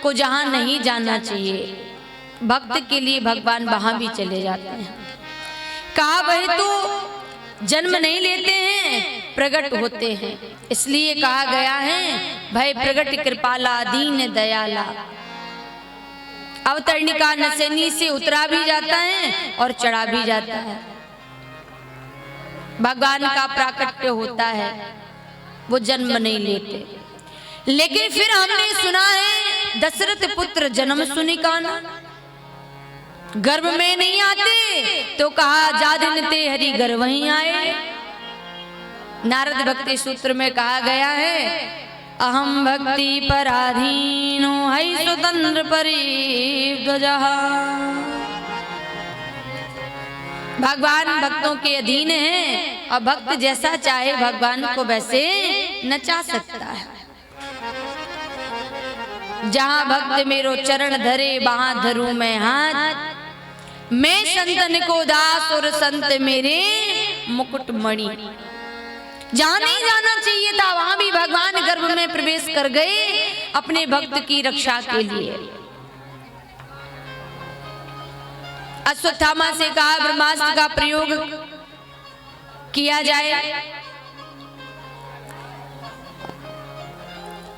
Speaker 3: को जहां नहीं जाना चाहिए, भक्त के लिए भगवान वहां भी चले जाते हैं। कहा वह तो जन्म नहीं लेते हैं, प्रकट होते हैं। इसलिए कहा गया है भय प्रकट कृपाला दीन दयाला। अवतरणिका नसेनी से उतरा भी जाता है और चढ़ा भी जाता है। भगवान का प्राकट्य होता है, वो जन्म नहीं लेते। लेकिन फिर हमने सुना है दशरथ पुत्र जन्म सुनि काना, गर्भ में नहीं आते तो कहा जा दिन ते हरि गर्भ ही आए। नारद भक्ति सूत्र में कहा गया है अहम भक्ति पराधीनो है स्वतंत्र परिव्रजः। भगवान भक्तों के अधीन है और भक्त जैसा चाहे भगवान को वैसे नचा सकता है। जहां भक्त मेरो चरण धरे वहां धरूं मैं हाथ। मैं संतन को दास और संत मेरे मुकुट मणि। जहां नहीं जाना चाहिए था वहां भी भगवान गर्भ में प्रवेश कर गए अपने भक्त की रक्षा के लिए। अश्वत्थामा से कहा ब्रह्मास्त्र का प्रयोग किया जाए।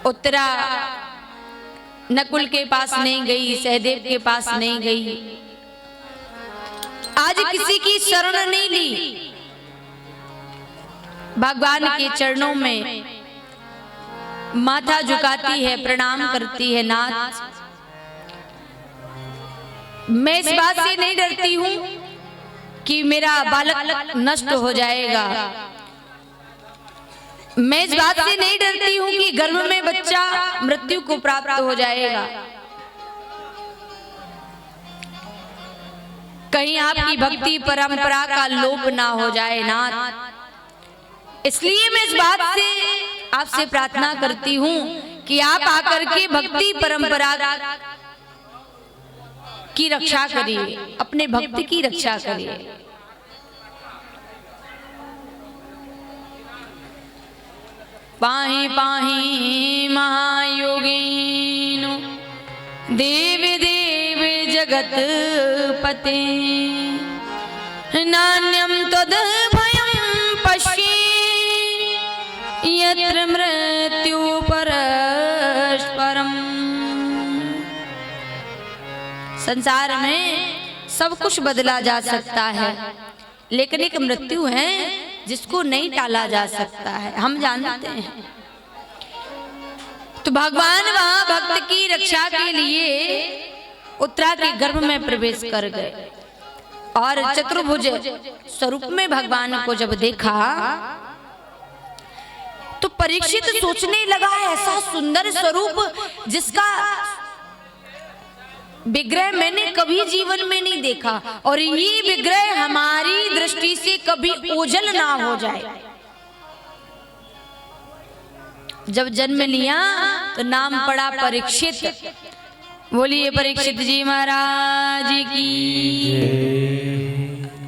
Speaker 3: उत्तरा नकुल के पास नहीं गई, सहदेव के पास नहीं गई, आज किसी की शरण नहीं ली। भगवान के चरणों में माथा झुकाती है, प्रणाम करती है। नाथ मैं इस बात से नहीं डरती हूं कि मेरा बालक नष्ट हो जाएगा। मैं इस बात से नहीं डरती हूं कि गर्भ में बच्चा मृत्यु को प्राप्त हो जाएगा। कहीं आपकी भक्ति परंपरा का लोप ना हो जाए नाथ। इसलिए मैं इस बात से आपसे प्रार्थना करती हूं कि आप आकर के भक्ति परंपरा की रक्षा करिए, अपने भक्त की रक्षा करिए। पाहि पाहि महायोगिनो देव देव जगत पते नान्यं तद्भयं पश्ये यत्र मृत्यु परस्परम्। संसार में सब कुछ बदला जा सकता है, लेकिन एक मृत्यु है जिसको नहीं टाला जा सकता है, हम जानते हैं। तो भगवान वहां भक्त की रक्षा के लिए उत्तरा के गर्भ में प्रवेश कर गए और चतुर्भुज स्वरूप में भगवान को जब देखा तो परीक्षित सोचने लगा, ऐसा सुंदर स्वरूप जिसका विग्रह मैंने कभी जीवन में नहीं देखा, और ये विग्रह हमारी दृष्टि से कभी ओझल ना हो जाए। जब जन्म लिया तो नाम पड़ा परीक्षित। बोलिए परीक्षित जी महाराज की।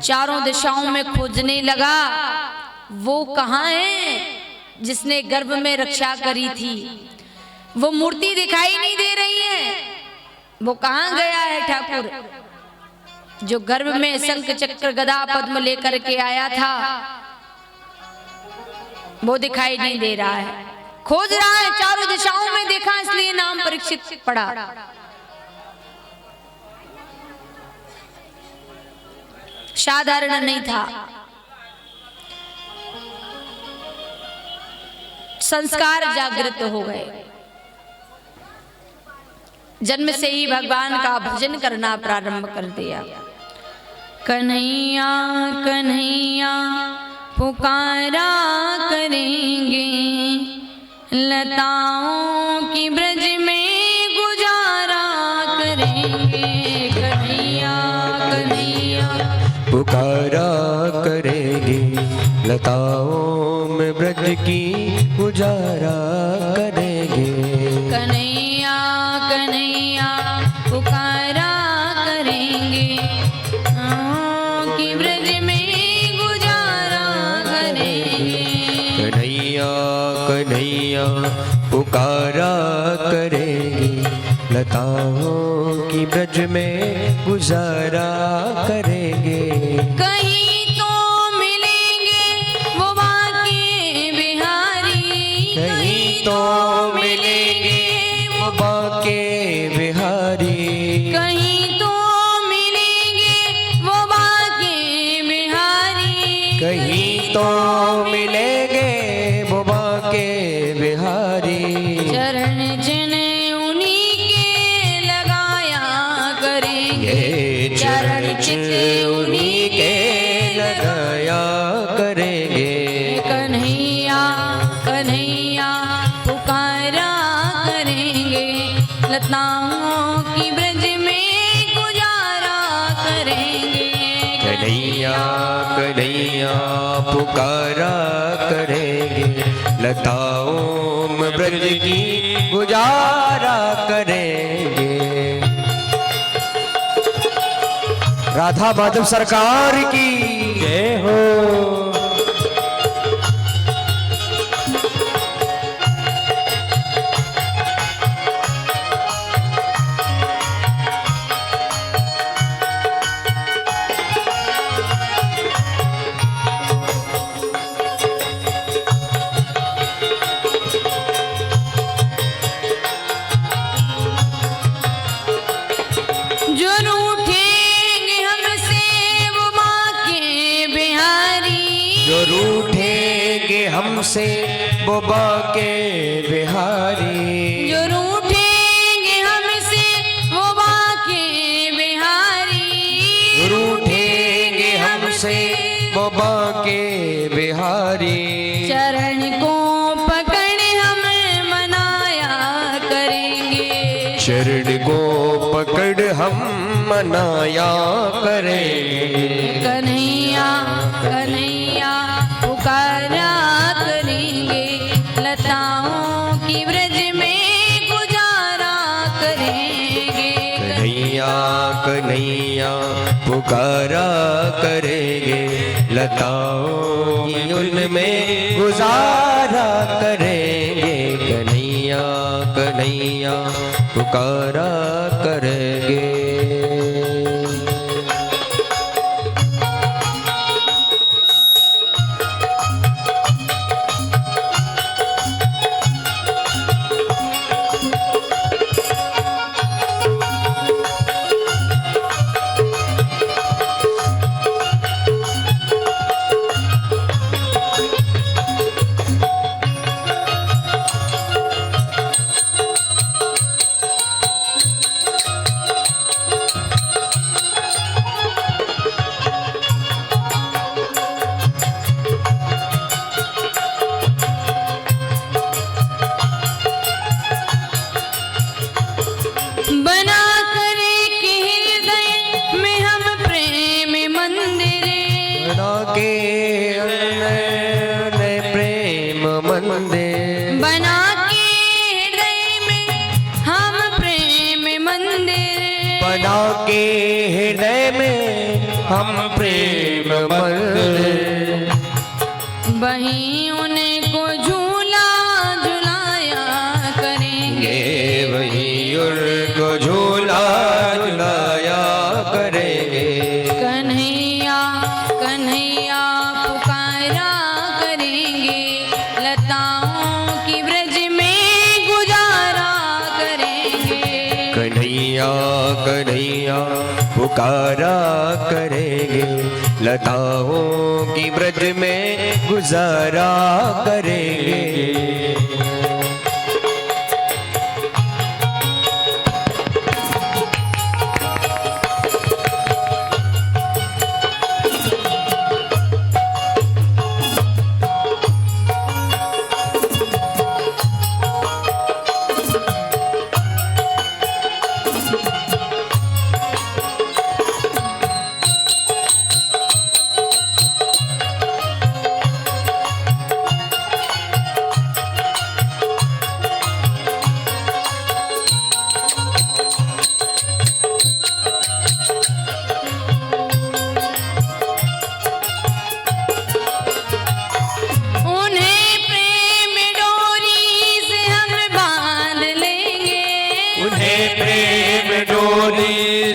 Speaker 3: चारों दिशाओं में खोजने लगा, वो कहाँ है जिसने गर्भ में रक्षा करी थी। वो मूर्ति दिखाई नहीं दे रही है, वो कहाँ गया है ठाकुर जो गर्भ में शंख चक्र गदा पद्म लेकर के आया था, वो दिखाई नहीं दे रहा है। खोज रहा है, चारों दिशाओं में देखा, इसलिए नाम परीक्षित पड़ा। साधारण नहीं था, संस्कार जागृत हो गए। जन्म से ही भगवान का भजन करना प्रारंभ कर दिया। कन्हैया कन्हैया पुकारा करेंगे, लताओं की ब्रज में गुजारा करेंगे। कन्हैया कन्हैया
Speaker 1: पुकारा करेंगे, लताओं में ब्रज की गुजारा करेंगे।
Speaker 3: कन्हैया कन्हैया पुकारा करेंगे, कि ब्रज में गुजारा करेंगे।
Speaker 1: कन्हैया कन्हैया पुकारा करेंगे, लताओं की ब्रज में गुजारा करेंगे।
Speaker 3: कहीं तो मिलेंगे वो बांके बिहारी,
Speaker 1: कहीं तो मिलेंगे वो बांके बिहारी,
Speaker 3: कहीं तो मिलेंगे वो बांके बिहारी,
Speaker 1: कहीं तो मिलेंगे वो बांके बिहारी।
Speaker 3: चरण चिन्ह उन्हीं के लगाया करेंगे,
Speaker 1: चरण चिन्ह उन्हीं के लगाया करेंगे।
Speaker 3: कन्हैया कन्हैया पुकारा करेंगे, लताओं की ब्रज में गुजारा करेंगे।
Speaker 1: कन्हैया कन्हैया पुकारा करेंगे, लताओं में ब्रज की गुजारा करेंगे। राधा माधव सरकार की जय हो।
Speaker 3: जो रूठेंगे हमसे वो बांके बिहारी,
Speaker 1: जो रूठेंगे हमसे वो बांके बिहारी,
Speaker 3: जो रूठेंगे हमसे वो बांके बिहारी,
Speaker 1: रूठेंगे हमसे वो बांके बिहारी।
Speaker 3: चरण को पकड़ हम मनाया करेंगे,
Speaker 1: शरण को पकड़ हम मनाया करेंगे।
Speaker 3: कन्हैया कन्हैया पुकारा करेंगे, लताओं की ब्रज में गुजारा करेंगे।
Speaker 1: कन्हैया कन्हैया पुकारा करेंगे, लताओं की उनमें गुजारा करेंगे। कन्हैया कन्हैया पुकारा करेंगे।
Speaker 3: बना करे कि हृदय में हम प्रेम मंदिर,
Speaker 1: बना के हमने प्रेम मंदिर,
Speaker 3: बना के हृदय में हम प्रेम मंदिर,
Speaker 1: बना के हृदय में हम प्रेम मंदिर।
Speaker 3: वहीं उनको झूला झुलाया करेंगे,
Speaker 1: वही उनको झूला झुलाया करेंगे।
Speaker 3: कन्हैया कन्हैया पुकारा करेंगे, लताओं की ब्रज में गुजारा करेंगे।
Speaker 1: कन्हैया कन्हैया पुकारा करेंगे, लताओं की ब्रज में गुजारा करेंगे।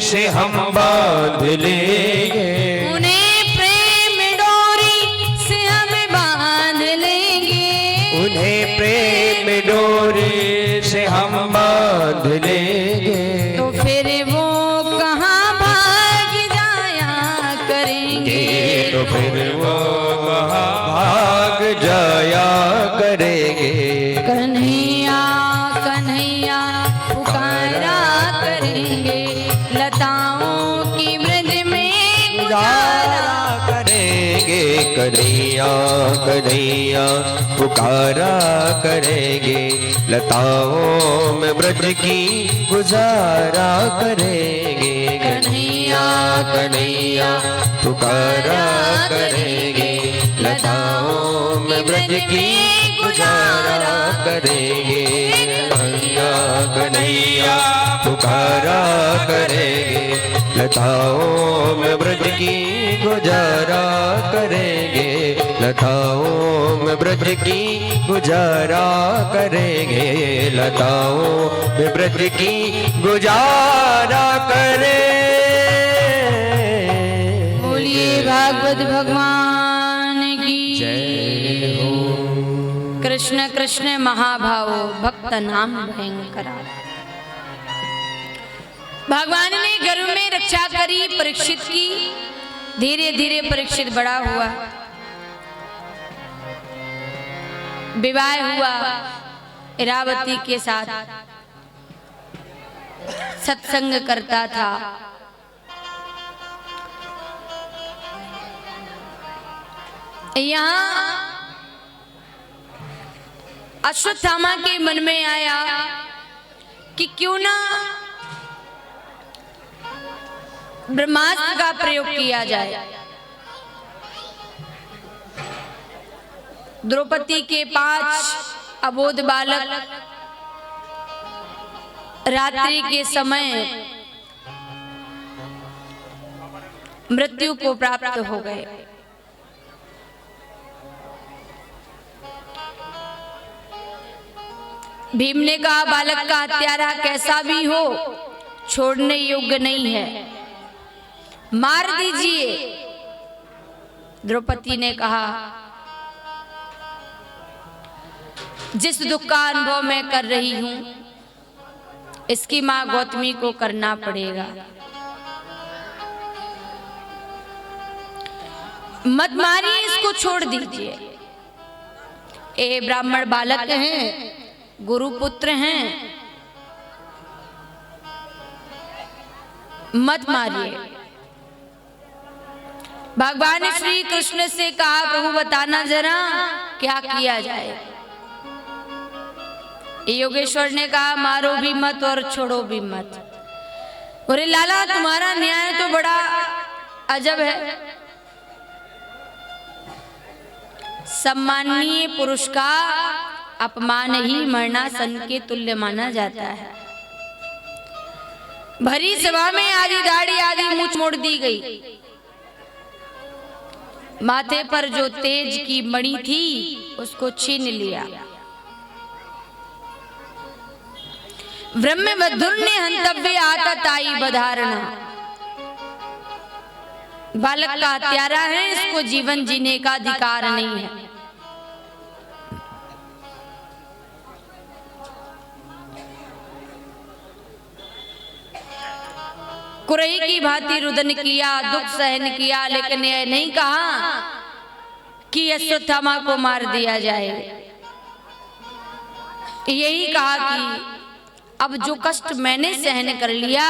Speaker 1: से हम बांध लेंगे,
Speaker 3: उन्हें प्रेम डोरी से हम बांध लेंगे,
Speaker 1: उन्हें प्रेम डोरी से हम बांध लेंगे।
Speaker 3: तो फिर वो कहाँ भाग जाया करेंगे,
Speaker 1: तो फिर वो कहाँ भाग जाया करेंगे।
Speaker 3: कन्हैया कन्हैया पुकारा करेंगे, लताओं की ब्रज में गुजारा
Speaker 1: करेंगे। कन्हैया कन्हैया पुकारा करेंगे, लताओं में ब्रज की गुजारा करेंगे। कन्हैया कन्हैया पुकारा करेंगे, लताओं में ब्रज की गुजारा करेंगे। कन्हैया कन्हैया पुकारा करेंगे, लताओं में ब्रज की गुजारा करेंगे। लताओं में ब्रज की गुजारा करेंगे, लताओं में ब्रज की गुजारा करें।
Speaker 3: बोलिए भागवत भगवान की
Speaker 1: जय हो।
Speaker 3: कृष्ण कृष्ण महाभावो भक्त नाम भयंकरा। भगवान ने गर्भ में रक्षा करी परीक्षित की, धीरे धीरे परीक्षित बड़ा हुआ, विवाह हुआ इरावती के साथ, सत्संग करता था। यहाँ अश्वत्थामा के मन में आया कि क्यों ना ब्रह्मास्त्र का प्रयोग किया जाए। द्रौपदी के 5 अबोध बालक रात्रि के समय मृत्यु को प्राप्त हो गए। भीम ने कहा, बालक का हत्यारा कैसा भी हो छोड़ने योग्य नहीं है, मार दीजिए। द्रौपदी ने कहा, जिस दुख का अनुभव मैं कर रही हूं इसकी मां गौतमी को करना पड़ेगा। मत मारिए, इसको छोड़ दीजिए। ये ब्राह्मण बालक हैं, गुरुपुत्र हैं, मत मारिए। भगवान श्री कृष्ण से कहा, प्रभु बताना जरा क्या किया जाए। योगेश्वर ने कहा, मारो भी मत और छोड़ो भी मत। बोले, लाला तुम्हारा न्याय तो बड़ा अजब है। सम्माननीय पुरुष का अपमान ही मरना सन के तुल्य माना जाता है। भरी सभा में आधी दाढ़ी आधी मूंछ मोड़ दी गई। माथे पर जो तेज की मणि थी उसको छीन लिया। ब्रह्मवधुर ने हंतव्य आतत आई बधारणा। बालक का हत्यारा है, इसको जीवन जीने का अधिकार नहीं है। कुरही की भांति रुदन किया, दुख सहन किया, लेकिन यह नहीं कहा कि अश्वत्थामा को मार दिया जाए। यही कहा कि अब जो कष्ट मैंने सहन कर लिया,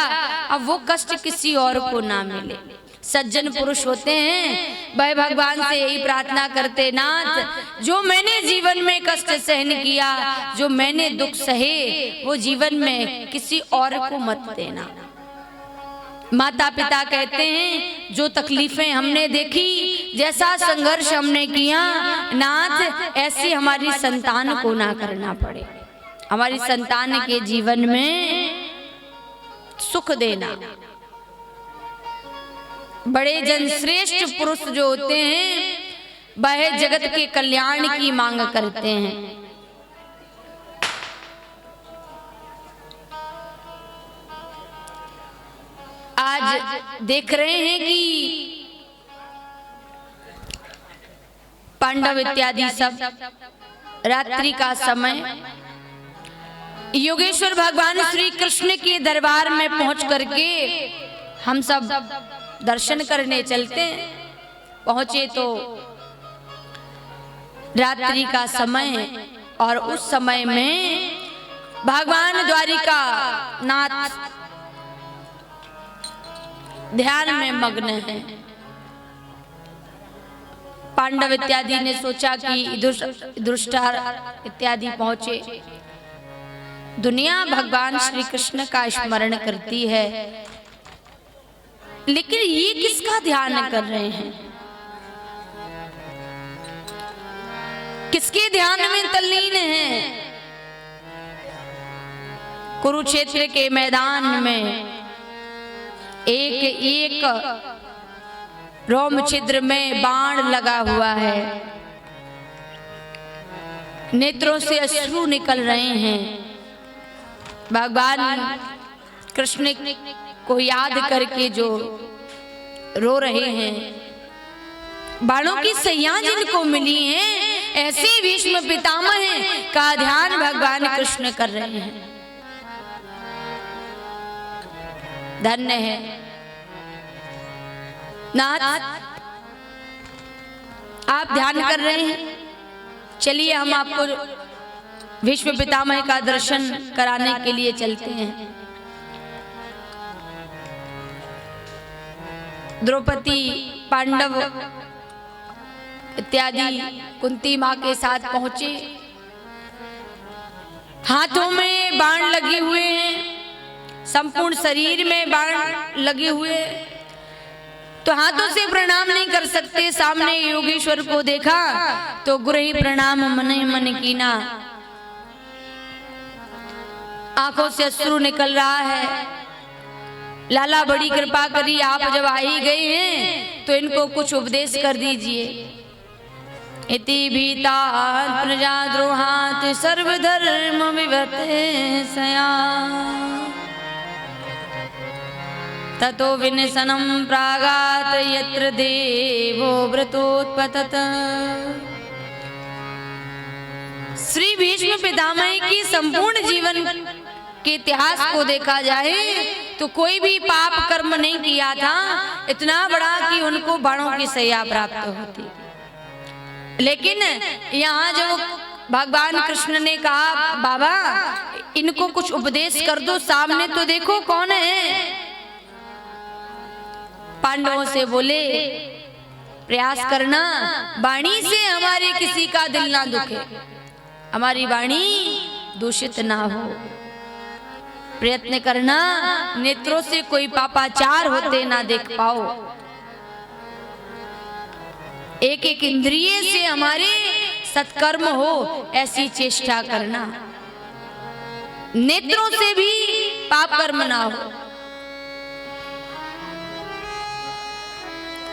Speaker 3: अब वो कष्ट किसी और को ना मिले। सज्जन पुरुष होते हैं, वह भगवान से यही प्रार्थना करते, नाथ जो मैंने जीवन में कष्ट सहन किया, जो मैंने दुख सहे, वो जीवन में किसी और को मत देना। माता पिता कहते हैं, जो तकलीफें हमने देखी, जैसा संघर्ष हमने किया, नाथ ऐसी हमारी संतान को ना करना पड़े। हमारी संतान के जीवन में सुख देना। बड़े जन श्रेष्ठ पुरुष जो होते हैं, वह जगत के कल्याण की मांग करते हैं। आज देख रहे हैं कि पांडव इत्यादि सब रात्रि का समय योगेश्वर भगवान श्री कृष्ण के दरबार में पहुंच करके हम सब दर्शन करने चलते हैं। पहुंचे तो रात्रि का समय, और उस समय में भगवान द्वारिका नाथ ध्यान में मग्न है। पांडव इत्यादि ने सोचा कि दुष्टार इत्यादि पहुंचे। दुनिया भगवान श्री कृष्ण का स्मरण करती है, लेकिन ये किसका ध्यान कर रहे हैं, किसके ध्यान में तल्लीन हैं। कुरुक्षेत्र के मैदान में एक एक रोम छिद्र में बाण लगा हुआ है। नेत्रों से अश्रु निकल रहे हैं। भगवान कृष्ण को याद करके जो रो रहे हैं। बाणों की सैया जिनको मिली हैं, ऐसे भीष्म पितामह का ध्यान भगवान कृष्ण कर रहे हैं। धन्य है नाथ, आप ध्यान कर रहे हैं। चलिए हम आपको भीष्म पितामह का दर्शन कराने के लिए चलते हैं। द्रौपदी, पांडव इत्यादि कुंती मां के साथ पहुंचे। हाथों में बाण लगे हुए हैं, संपूर्ण शरीर में बाण लगे हुए, तो हाथों से प्रणाम नहीं कर सकते। सामने योगेश्वर को देखा तो गुरही प्रणाम मने मन कीना। आंखों से अश्रु निकल रहा है। लाला बड़ी कृपा करी, आप जब आ ही गए हैं तो इनको कुछ उपदेश कर दीजिए। इति भीता प्रजाद्रोहात् सर्वधर्म विवर्तयसया ततो विनशनं प्रागात् यत्र देवो व्रतोत्पतत। श्री भीष्म पितामह की संपूर्ण जीवन के इतिहास को देखा जाए तो कोई भी पाप कर्म नहीं किया था इतना बड़ा कि उनको बाणों की सैया प्राप्त होती। लेकिन यहाँ जो भगवान कृष्ण ने कहा बाबा इनको कुछ उपदेश कर दो, सामने तो देखो कौन है। पांडवों से बोले प्रयास करना वाणी से हमारे किसी का दिल ना दुखे, हमारी वाणी दूषित ना हो। प्रयत्न करना नेत्रों से कोई पापाचार होते ना देख पाओ। एक एक इंद्रिय से हमारे सत्कर्म हो ऐसी चेष्टा करना, नेत्रों से भी पाप कर्म ना हो।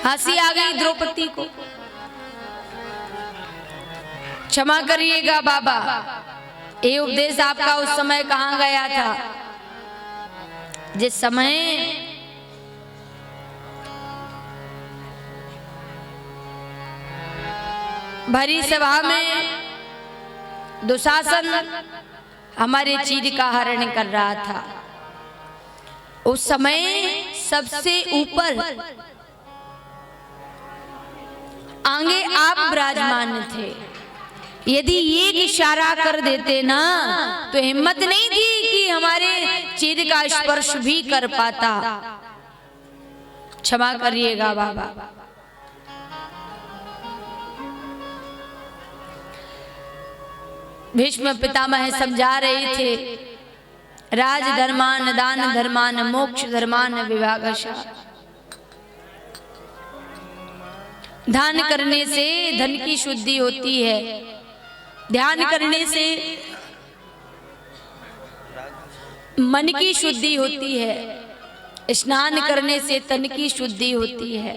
Speaker 3: हंसी आ गई द्रौपदी को, क्षमा करिएगा बाबा, ये उपदेश आपका उस समय कहाँ गया था जिस समय भरी सभा में दुशासन हमारे चीर का हरण कर रहा था। उस समय सबसे ऊपर आगे आप विराजमान थे। यदि एक इशारा कर देते ना तो हिम्मत नहीं थी कि हमारे चीर का स्पर्श भी कर पाता। क्षमा करिएगा बाबा। भीष्म पितामह समझा रहे थे राज धर्मान दान धर्मान मोक्ष धर्मान विभागशः। दान करने से धन की शुद्धि होती है, ध्यान करने से मन की शुद्धि होती है, स्नान करने से तन की शुद्धि होती है।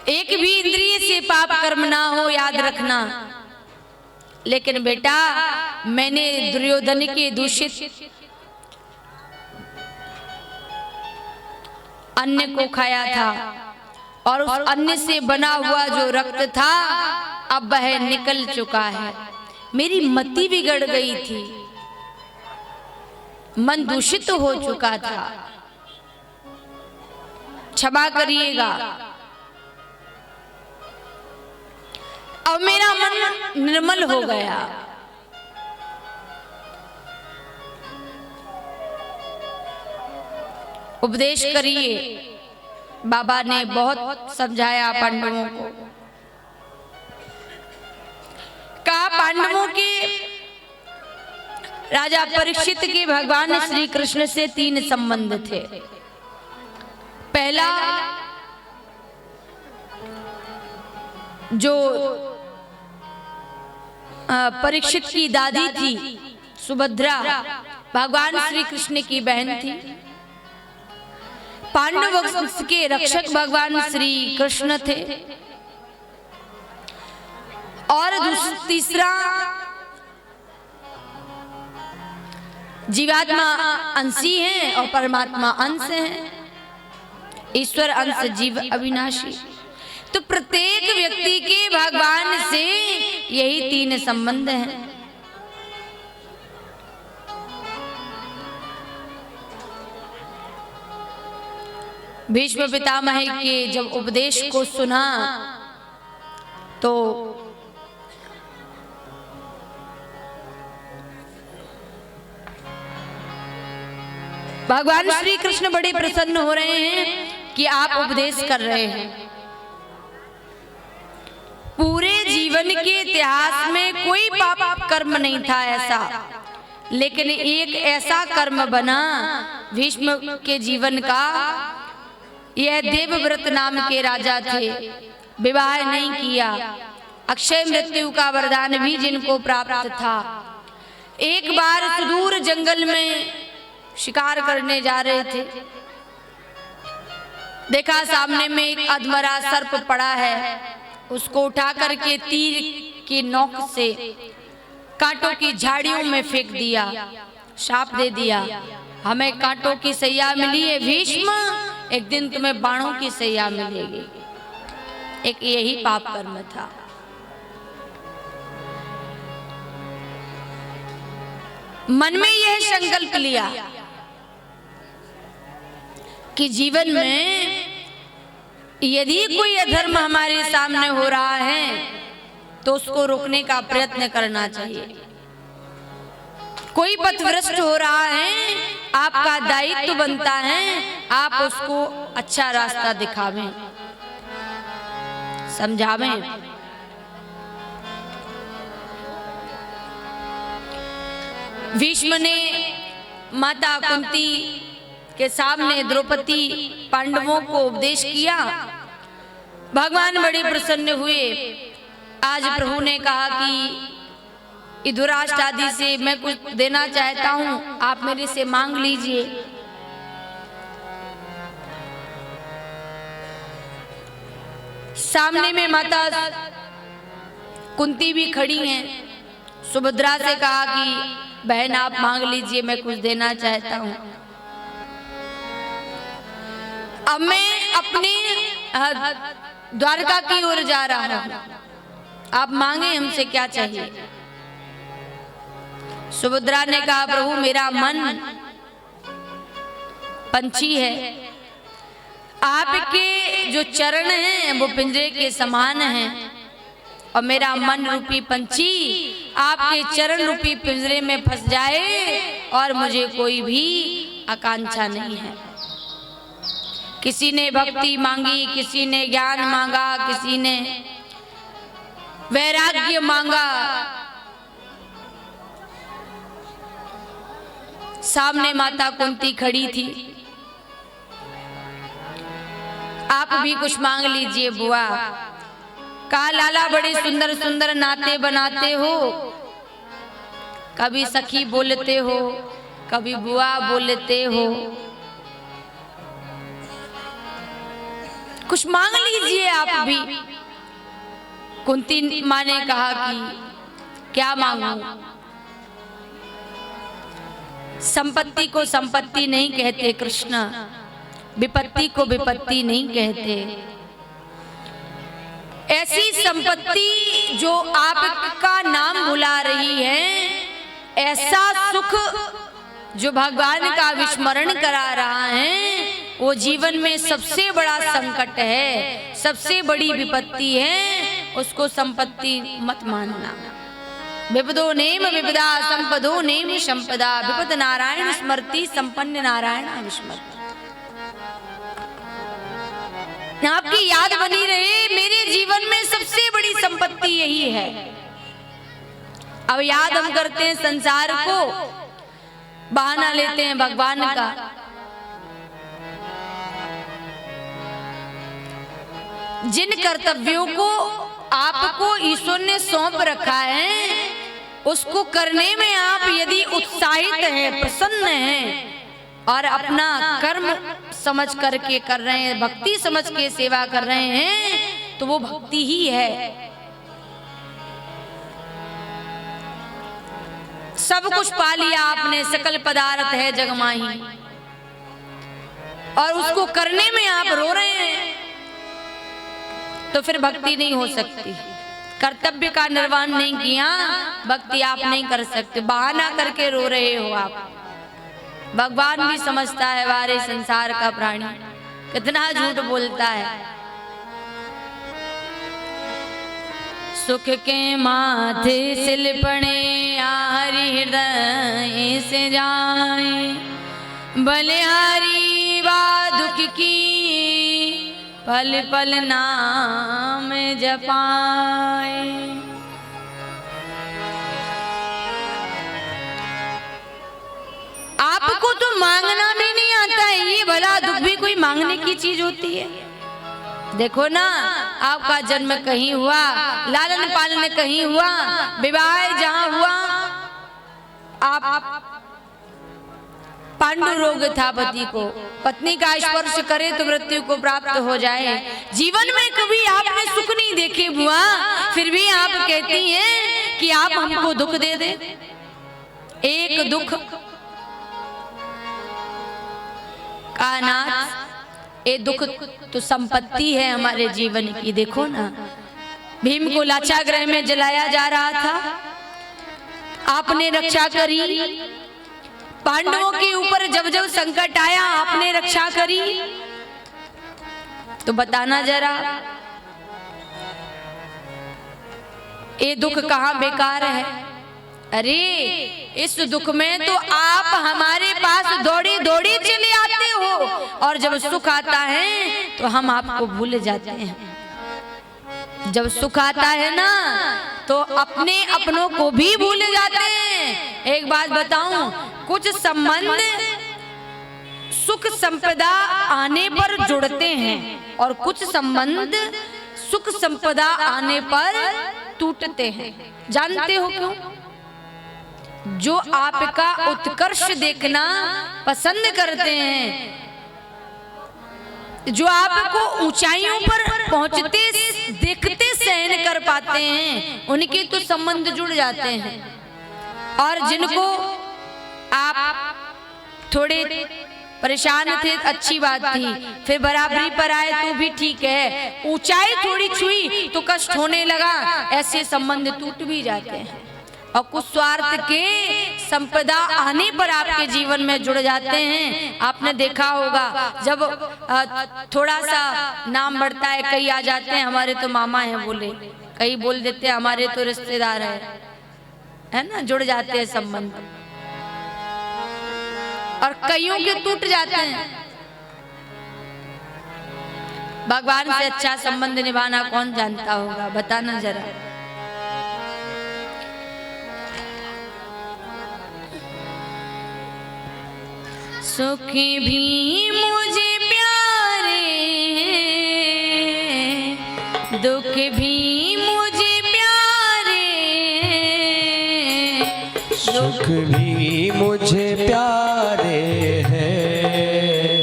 Speaker 3: एक भी इंद्रिय से पाप कर्म ना हो याद रखना। लेकिन बेटा मैंने दुर्योधन के दूषित अन्न को खाया था और उस अन्न से बना हुआ जो रक्त था अब वह निकल चुका है। मेरी मति बिगड़ गई थी, मन दूषित हो चुका था, क्षमा करिएगा। अब मेरा मन निर्मल हो गया। उपदेश करिए। बाबा ने बहुत समझाया पांडवों को। कहा पांडवों के राजा परीक्षित के भगवान श्री कृष्ण से 3 संबंध थे। पहला जो परीक्षित की दादी थी सुभद्रा भगवान श्री कृष्ण की बहन थी। पांडव वंश के रक्षक भगवान श्री कृष्ण थे। और तीसरा जीवात्मा अंशी हैं और परमात्मा अंश हैं, ईश्वर अंश जीव अविनाशी। तो प्रत्येक व्यक्ति के भगवान से यही 3 संबंध हैं। भीष्म पितामह के जब उपदेश को सुना तो भगवान श्री कृष्ण बड़े प्रसन्न हो रहे हैं कि आप उपदेश कर रहे हैं। पूरे जीवन के इतिहास में कोई पाप कर्म नहीं था ऐसा, लेकिन एक ऐसा कर्म बना भीष्म के जीवन का। यह देवव्रत नाम के राजा थे, विवाह नहीं किया, अक्षय मृत्यु का वरदान भी जिनको प्राप्त था, एक बार सुदूर जंगल में शिकार करने जा रहे थे। देखा सामने में एक अधमरा सर्प पड़ा है, उसको उठा करके तीर की नोक से कांटों की झाड़ियों में फेंक दिया, शाप दे दिया, हमें कांटों की सैया मिली है भीष्म, एक दिन तुम्हें बाणों की सैया मिलेगी। एक यही पाप कर्म था। मन में यह संकल्प लिया कि जीवन में यदि कोई अधर्म हमारे सामने हो रहा है तो उसको रोकने का प्रयत्न करना चाहिए। कोई पथभ्रष्ट हो रहा है, आपका दायित्व बनता है आप उसको अच्छा रास्ता दिखावें, समझावें। भीष्म ने माता कुंती के सामने द्रौपदी पांडवों को उपदेश किया। भगवान बड़े प्रसन्न हुए। आज प्रभु ने कहा कि धृतराष्ट्र आदि से मैं कुछ देना चाहता हूं, आप मेरे से मांग लीजिए। सामने में माता कुंती भी खड़ी हैं। सुभद्रा से कहा कि बहन आप मांग लीजिए, मैं कुछ देना चाहता हूं। अब मैं अपने द्वारका की ओर जा रहा हूं, आप मांगे हमसे क्या चाहिए। सुभद्रा ने कहा प्रभु मेरा मन पंछी है, आपके जो चरण हैं वो पिंजरे के समान हैं और मेरा मन रूपी पंछी आपके चरण रूपी पिंजरे में फंस जाए और मुझे कोई भी आकांक्षा नहीं है। किसी ने भक्ति मांगी, किसी ने ज्ञान मांगा, किसी ने वैराग्य मांगा। सामने माता कुंती खड़ी थी। आप भी कुछ मांग लीजिए बुआ। कहा लाला बड़े सुंदर सुंदर नाते बनाते हो, कभी सखी बोलते हो, कभी बुआ बोलते हो, कुछ मांग लीजिए आप भी। कुंती माँ ने कहा कि क्या मांगूं। संपत्ति को संपत्ति नहीं कहते कृष्ण, विपत्ति को विपत्ति नहीं कहते। ऐसी संपत्ति जो आपका नाम बुला रही है, ऐसा सुख जो भगवान का विस्मरण करा रहा है, वो जीवन में सबसे बड़ा संकट है, सबसे बड़ी विपत्ति है। उसको संपत्ति मत मानना। विपदो नेम विपदा संपदो नेम संपदा, विपद नारायण स्मृति संपन्न नारायण विस्मृति। आपकी याद बनी रहे, मेरे जीवन में सबसे बड़ी संपत्ति यही है। अब याद हम करते हैं संसार को, बहाना लेते हैं भगवान का। जिन कर्तव्यों को आपको ईश्वर ने सौंप रखा है, उसको करने में आप यदि उत्साहित हैं, प्रसन्न हैं और अपना कर्म समझ करके कर रहे हैं, भक्ति समझ के सेवा कर रहे हैं, तो वो भक्ति ही है। सब कुछ पा लिया आपने, सकल पदार्थ है जगमाही, और उसको करने में आप रो रहे हैं, तो फिर भक्ति नहीं हो सकती। कर्तव्य का निर्वहन नहीं किया, भक्ति आप नहीं कर सकते। बहाना करके रो रहे हो आप। भगवान भी समझता है वारे संसार का प्राणी कितना झूठ बोलता है। सुख के माथे सिलपणे हरि हृदय से जाए, बलिहारी बा दुख की पल पल नाम जपाए। आपको तो मांगना भी नहीं आता है, ये भला दुख भी कोई मांगने की चीज होती है। देखो ना, आपका जन्म कहीं हुआ, लालन पालन कहीं हुआ, विवाह जहां हुआ, आप पांडु रोग था पति को, पत्नी का स्पर्श करे तो मृत्यु को प्राप्त हो जाए। जीवन में कभी आपने सुख नहीं देखे बुआ, फिर भी आप कहती हैं कि आप हमको दुख दे दे। एक दुख का नाथ, ये दुख तो संपत्ति है हमारे जीवन की। देखो ना, भीम को लाचागृह में जलाया जा रहा था, आपने रक्षा करी। पांडवों के ऊपर जब जब संकट आया आपने रक्षा करी। तो बताना जरा, ये दुख कहाँ बेकार है? अरे इस दुख में तो आप हमारे पास दौड़ी दौड़ी चले आते हो, और जब सुख आता है तो हम आपको भूल जाते हैं। जब सुख आता है ना तो अपने अपनों को भी भूल जाते हैं। एक बात बताऊं, कुछ संबंध सुख संपदा आने पर जुड़ते हैं और कुछ संबंध सुख संपदा आने पर टूटते हैं। जानते हो क्यों? जो आपका उत्कर्ष देखना पसंद करते हैं, जो आपको ऊंचाइयों पर पहुंचते देखते सहन कर पाते हैं, उनके तो संबंध जुड़ जाते हैं। और जिनको आप थोड़े परेशान थे, अच्छी बात थी, फिर बराबरी पर आए तो भी ठीक है, ऊंचाई थोड़ी छुई तो कष्ट होने लगा, ऐसे संबंध टूट भी जाते हैं। और कुछ स्वार्थ के संपदा आने पर आपके जीवन में जुड़ जाते हैं। आपने देखा होगा, जब थोड़ा सा नाम बढ़ता है, कई आ जाते हैं हमारे तो मामा हैं बोले, कई बोल देते हैं हमारे तो रिश्तेदार है ना, जुड़ जाते हैं संबंध। और कईयों के टूट जाते हैं। भगवान से अच्छा संबंध निभाना कौन जानता होगा? बताना जरा। सुख भी मुझे प्यारे, दुख भी मुझे प्यारे,
Speaker 1: सुख भी मुझे प्यारे हैं,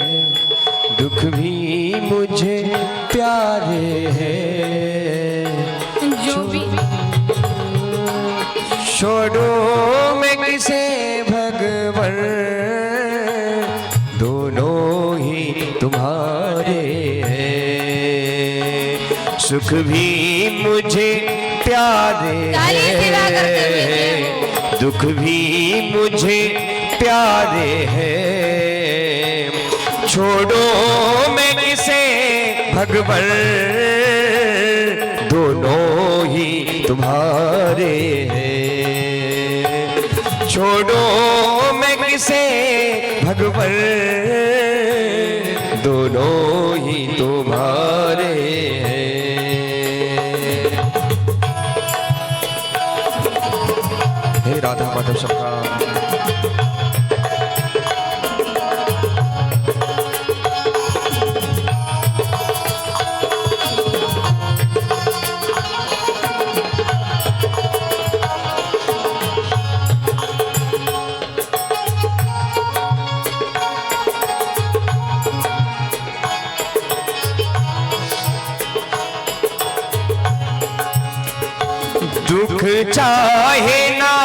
Speaker 1: दुख भी मुझे प्यारे हैं।
Speaker 3: जो भी
Speaker 1: छोड़ो मैं किसे भगवन, दोनों ही तुम्हारे हैं। सुख भी मुझे प्यारे हैं, दुख भी मुझे प्यारे हैं। छोड़ो मैं किसे भगवन, दोनों ही तुम्हारे हैं। छोड़ो मैं किसे भगवन, दोनों ही तुम्हारे हैं। हे राधा माधव सबका दुख चाहे ना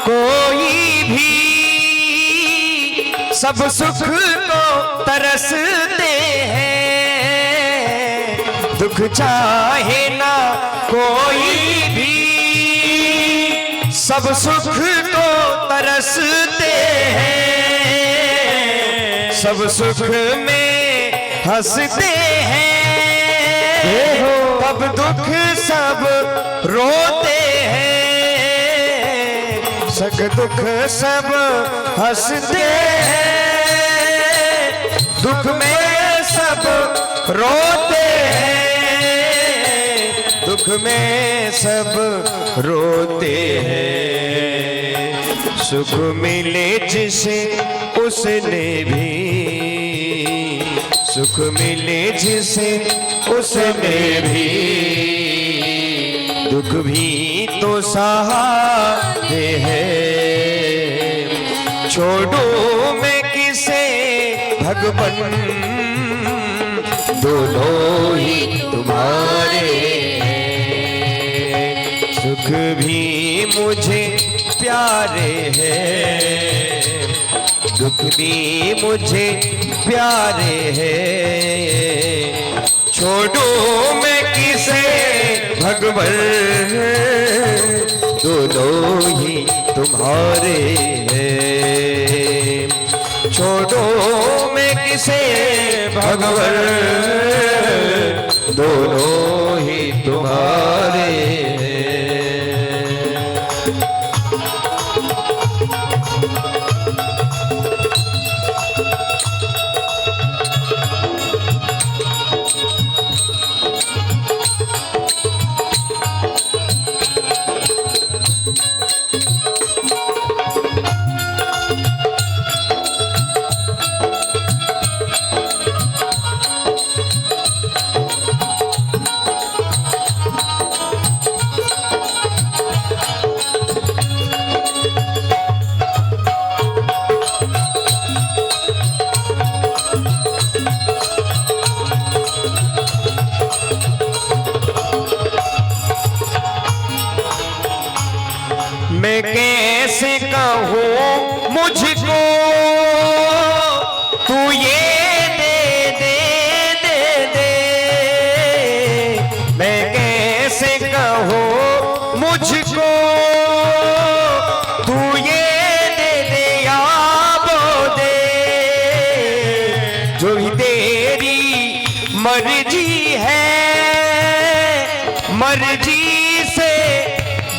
Speaker 1: कोई भी, सब सुख को तरसते हैं। दुख चाहे ना कोई भी, सब सुख को तरसते हैं। सब सुख में हंसते हैं, तब दुख सब रोते हैं। सग दुख सब हंसते हैं, दुख में सब रोते हैं। दुख में सब रोते हैं। सुख मिले जिसे उसने भी, सुख मिले जिसे उसने भी, दुख भी तो सहारे हैं। छोड़ू मैं किसे भगवन, दोनों ही तुम्हारे हैं। सुख भी मुझे प्यारे हैं, दुख भी मुझे प्यारे हैं। छोड़ू मैं किसे भगवन, दोनों ही तुम्हारे हैं। छोड़ो मैं किसे भगवन, दोनों ही तुम्हारे हैं। मैं कैसे कहूँ मुझको तू ये दे दे दे दे। मैं कैसे कहूँ मुझको तू ये दे दे या वो दे। जो भी तेरी मर्जी है, मर्जी से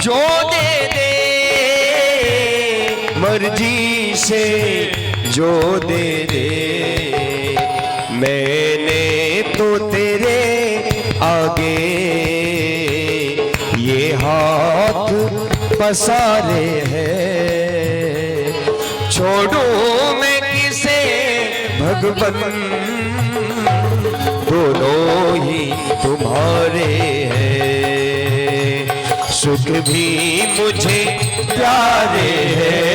Speaker 1: जो दे दे, मर्जी से जो दे दे। मैंने तो तेरे आगे ये हाथ पसारे हैं। छोड़ू मैं किसे भगवन, दोनों ही तुम्हारे हैं। सुख भी मुझे प्यारे हैं,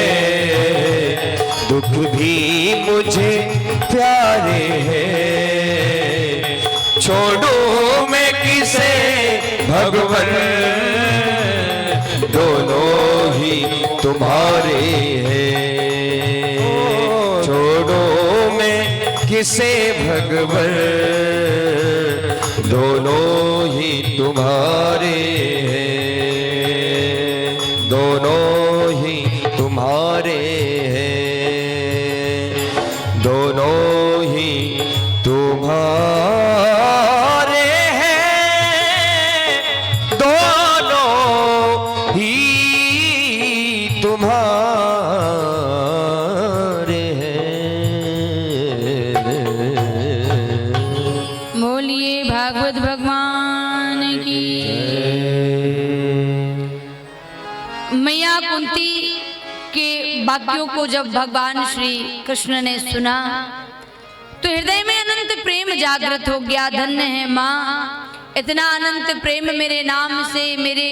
Speaker 1: दुख भी मुझे प्यारे हैं। छोड़ो मैं किसे भगवन, दोनों ही तुम्हारे हैं। छोड़ो मैं किसे भगवन, दोनों ही तुम्हारे हैं। दोनों ही तुम्हारे हैं, दोनों ही तुम्हारे हैं, दोनों ही तुम्हारे हैं।
Speaker 3: बोलिए भागवत भगवान की। मैया कुंती के वाक्यों को जब भगवान श्री कृष्ण ने सुना तो हृदय में अनंत प्रेम जागृत हो गया। धन्य है माँ, इतना अनंत प्रेम मेरे नाम से, मेरे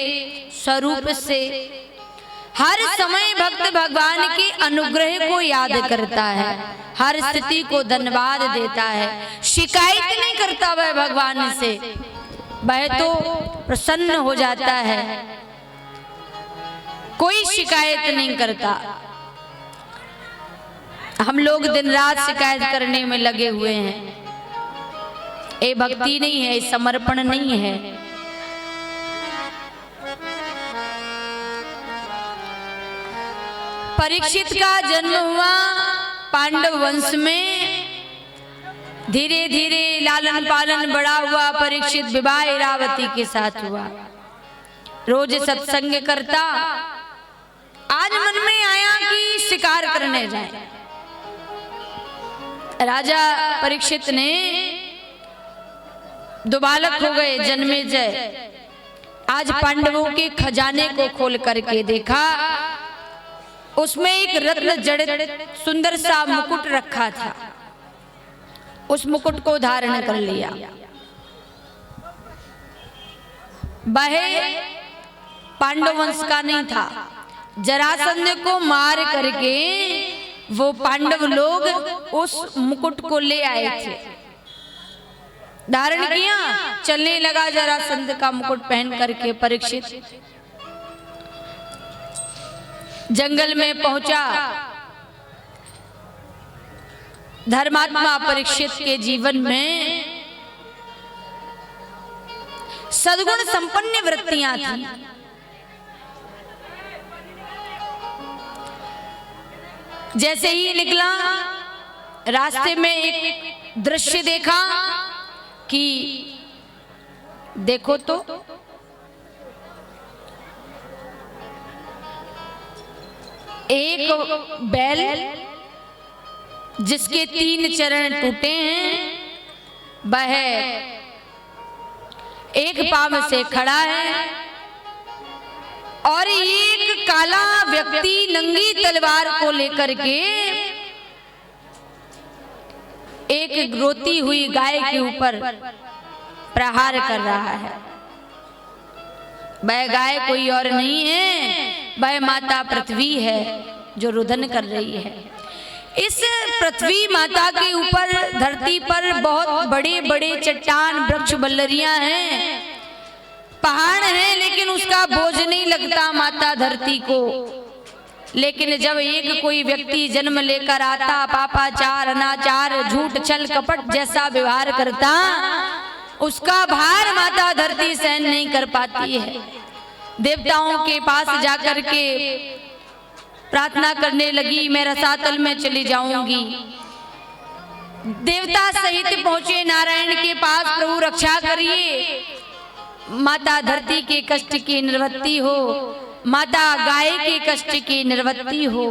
Speaker 3: स्वरूप से। हर समय भक्त भगवान के अनुग्रह को याद करता है, हर स्थिति को धन्यवाद देता है, शिकायत नहीं करता वह भगवान से, वह तो प्रसन्न हो जाता है, कोई शिकायत नहीं करता। हम लोग दिन रात शिकायत करने में लगे हुए हैं। ये भक्ति नहीं है, ये समर्पण नहीं है। परीक्षित का जन्म हुआ पांडव वंश में। धीरे धीरे लालन पालन बड़ा हुआ। परीक्षित विवाह इरावती के साथ हुआ। रोज सत्संग करता। आज मन में आया कि शिकार करने जाए। राजा परीक्षित ने दो बालक हो गए जन्मेजय। आज पांडवों के खजाने को खोल करके देखा, उसमें एक रत्न जड़ित सुंदर सा मुकुट रखा था। उस मुकुट को धारण कर लिया। वह पांडव वंश का नहीं था। जरासंध को मार करके वो पांडव लोग उस मुकुट को ले आए थे, धारण किया, चलने लगा जरासंध का मुकुट पहन करके परीक्षित। जंगल में पहुंचा, धर्मात्मा परीक्षित के जीवन में सद्गुण संपन्न वृत्तियां थी। जैसे ही निकला, रास्ते में एक दृश्य देखा कि देखो तो एक बैल जिसके 3 चरण टूटे हैं, वह एक पांव से खड़ा है, और एक काला व्यक्ति नंगी तलवार को लेकर के एक रोती हुई गाय के ऊपर प्रहार कर रहा है। वह गाय कोई और नहीं है, वह माता पृथ्वी है जो रुदन कर रही है। इस पृथ्वी माता के ऊपर धरती पर बहुत बड़े बड़े चट्टान वृक्ष बल्लरियां हैं, पहाड़ हैं, लेकिन उसका बोझ नहीं लगता माता धरती को। लेकिन जब एक कोई व्यक्ति जन्म लेकर आता, पापाचार, अनाचार, झूठ, छल, कपट जैसा व्यवहार करता, उसका भार माता धरती सहन नहीं कर पाती है। देवताओं के पास जाकर के प्रार्थना करने लगी, मैं रसातल में चली जाऊंगी। देवता सहित पहुंचे नारायण के पास, प्रभु रक्षा करिए, माता धरती के कष्ट की निवृत्ति हो, माता गाय के कष्ट की निवृत्ति हो।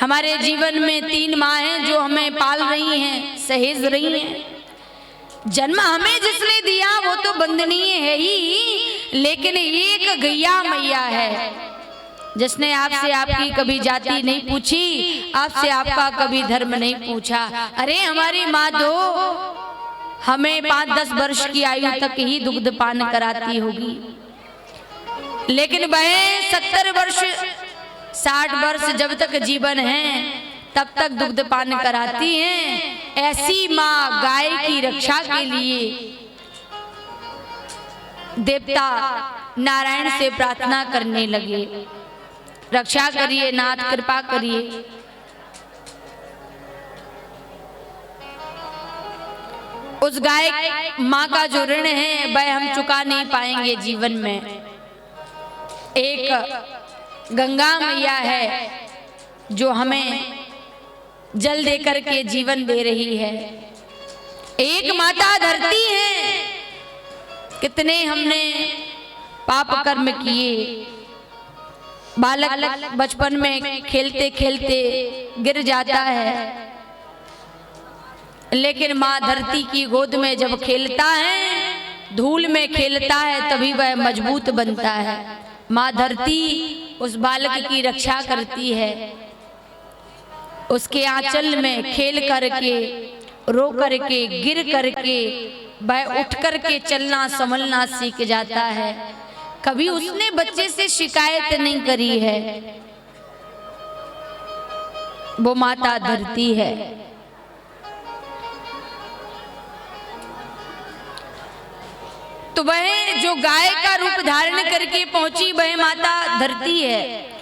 Speaker 3: हमारे जीवन में 3 माँ हैं जो हमें पाल रही हैं, सहेज रही हैं। जन्म हमें जिसने दिया वो तो वंदनीय है ही, लेकिन एक गैया मैया है जिसने आपसे आपकी कभी जाति नहीं पूछी, आपसे आपका कभी धर्म नहीं पूछा। अरे हमारी माँ तो हमें 5-10 वर्ष की आयु तक ही दुग्ध पान कराती होगी, लेकिन वह 70 वर्ष 60 वर्ष जब तक जीवन है तब तक दुग्ध पान कराती हैं। ऐसी माँ गाय की रक्षा के लिए देवता नारायण से प्रार्थना करने लगे, रक्षा करिए नाथ, कृपा करिए। उस गाय माँ का जो ऋण है वह हम चुका नहीं पाएंगे जीवन में। एक गंगा मैया है जो हमें जल दे करके जीवन दे रही है, एक माता धरती है। कितने हमने पाप कर्म किए, बालक बचपन में खेलते खेलते गिर जाता है, लेकिन माँ धरती की गोद में जब खेलता है, धूल में खेलता है, तभी वह मजबूत बनता है। माँ धरती उस बालक की रक्षा करती है, उसके आंचल में खेल करके, रो करके, गिर करके वह उठ करके चलना संभलना सीख जाता है। कभी उसने बच्चे से शिकायत नहीं करी है। वो माता धरती है। तो वह जो गाय का रूप धारण करके पहुंची, वह माता धरती है।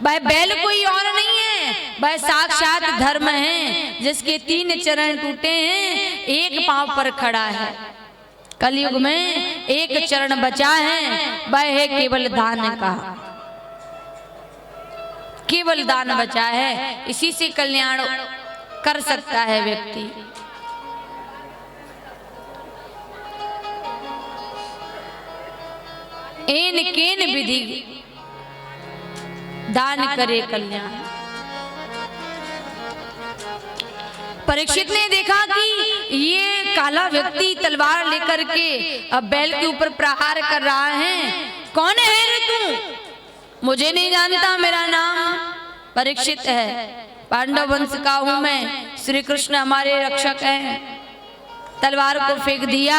Speaker 3: वह बैल कोई और नहीं है, वह साक्षात धर्म है जिसके 3 चरण टूटे हैं, एक पांव पर खड़ा है। कलयुग में एक चरण बचा है, वह है केवल दान का। केवल दान बचा है, इसी से कल्याण कर सकता है व्यक्ति। एन केन विधि दान करे कल्याण। परीक्षित ने देखा कि ये काला व्यक्ति तलवार लेकर के अब बैल के ऊपर प्रहार कर रहा है। कौन है रे तू? मुझे नहीं जानता, मेरा नाम परीक्षित है, पांडव वंश का हूं मैं, श्री कृष्ण हमारे रक्षक हैं। तलवार को फेंक दिया।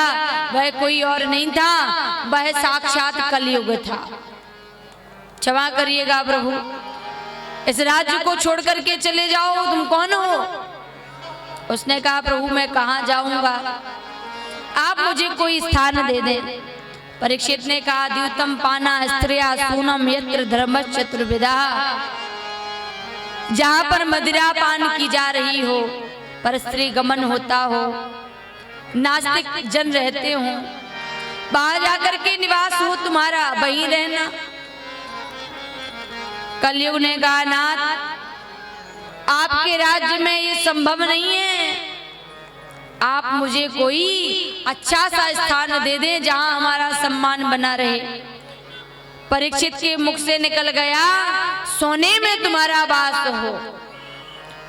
Speaker 3: वह कोई और नहीं था, वह साक्षात कलयुग था। क्षमा करिएगा प्रभु। इस राज्य को छोड़ करके चले जाओ, तुम कौन हो? उसने कहा प्रभु मैं कहाँ जाऊंगा, आप मुझे कोई स्थान दे दें। परीक्षित ने कहा द्युतम पाना स्त्रिया सूनम यत्र धर्मश्च चतुर्विधा, जहां पर मदिरा पान की जा रही हो, पर स्त्री गमन होता हो, नास्तिक जन रहते हो, बाहर जाकर के निवास हो तुम्हारा, वहीं रहना। कलयुग ने कहा नाथ आपके राज्य में ये संभव नहीं है, आप मुझे कोई अच्छा सा स्थान दे दें जहां हमारा सम्मान बना रहे। परीक्षित के मुख से निकल गया सोने में तुम्हारा वास हो,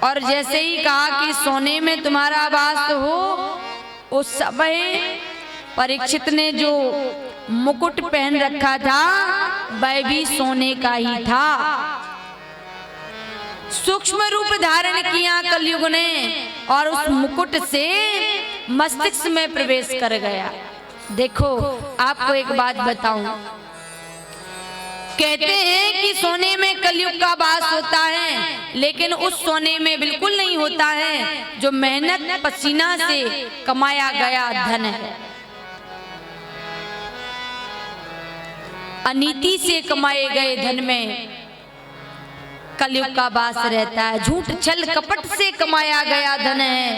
Speaker 3: और जैसे ही कहा कि सोने में तुम्हारा वास हो, उस समय परीक्षित ने जो मुकुट पहन रखा था वह भी सोने का ही था। सूक्ष्म रूप धारण किया कलयुग ने, और उस मुकुट से मस्तिष्क में प्रवेश कर गया। देखो आपको एक बात बताऊं, कहते हैं कि सोने में कलयुग का वास होता है, लेकिन उस सोने में बिल्कुल नहीं होता है जो मेहनत पसीना से कमाया गया धन है। अनीति से कमाए गए धन में कलयुग का वास रहता है। झूठ छल कपट से कमाया गया धन है,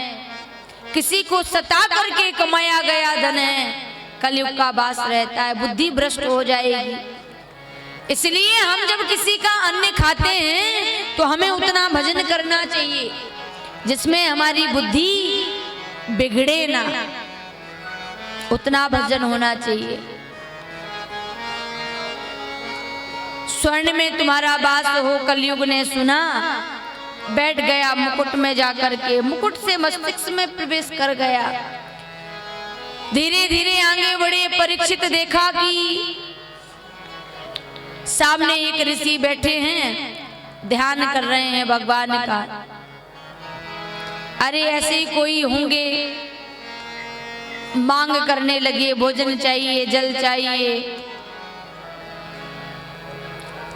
Speaker 3: किसी को सता करके कमाया गया धन है, कलयुग का वास रहता है। बुद्धि भ्रष्ट हो जाएगी। इसलिए हम जब किसी का अन्न खाते हैं तो हमें उतना भजन करना चाहिए जिसमें हमारी बुद्धि बिगड़े ना, उतना भजन होना चाहिए। स्वर्ण में तुम्हारा वास हो, कलयुग ने सुना, बैठ गया मुकुट में जाकर के, मुकुट से मस्तिष्क में प्रवेश कर गया। धीरे धीरे आगे बढ़े परीक्षित, देखा कि सामने एक ऋषि बैठे हैं, ध्यान कर रहे हैं भगवान का। अरे ऐसे ही कोई होंगे, मांग करने लगे, भोजन चाहिए, जल चाहिए।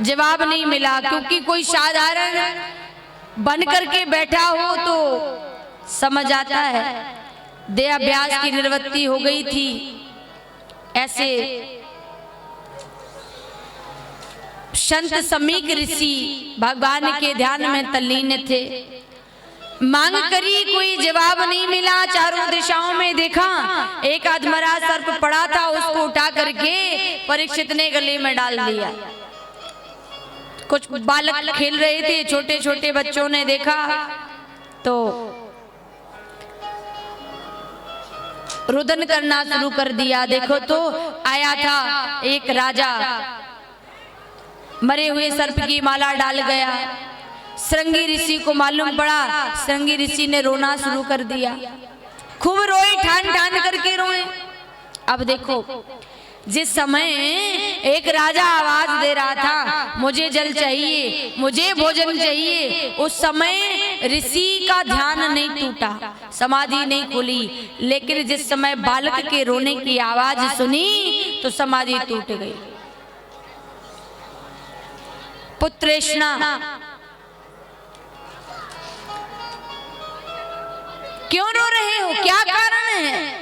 Speaker 3: जवाब नहीं मिला, क्योंकि कोई साधारण बन करके बैठा हो तो समझ आता है। देहाभ्यास की निवृत्ति हो गई थी। ऐसे संत समीक ऋषि भगवान के ध्यान में तल्लीन थे। मांग करी, कोई जवाब नहीं मिला। चारों दिशाओं में देखा, एक अधमरा सर्प पड़ा था, उसको उठा करके परीक्षित ने गले में डाल दिया। कुछ बालक खेल रहे थे, छोटे छोटे बच्चों ने देखा तो रुदन करना शुरू कर दिया। देखो तो आया था एक राजा, मरे हुए सर्प की माला डाल गया। श्रृंगी ऋषि को मालूम पड़ा, श्रृंगी ऋषि ने रोना शुरू कर दिया। खूब रोए, ठान ठान करके रोए। अब देखो, जिस समय एक राजा आवाज दे रहा था मुझे जल चाहिए, मुझे भोजन चाहिए, उस समय ऋषि का ध्यान नहीं टूटा, समाधि नहीं खुली। लेकिन जिस समय बालक के रोने की आवाज सुनी तो समाधि टूट गई। पुत्रेष्णा, क्यों रो रहे हो, क्या कारण है?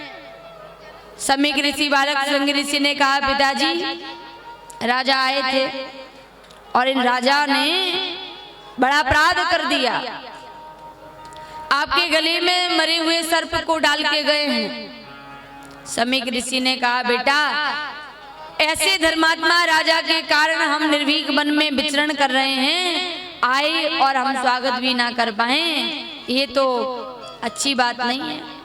Speaker 3: समीक ऋषि बालक श्रृंगी ऋषि ने कहा पिताजी, राजा आए थे और इन राजा ने बड़ा अपराध कर दिया। आपके गले में मरे हुए सर्प को डाल के गए हैं। समीक ऋषि ने कहा बेटा, ऐसे धर्मात्मा राजा के कारण हम निर्भीक वन में विचरण कर रहे हैं, आए और हम स्वागत भी ना कर पाए, ये तो अच्छी बात नहीं है।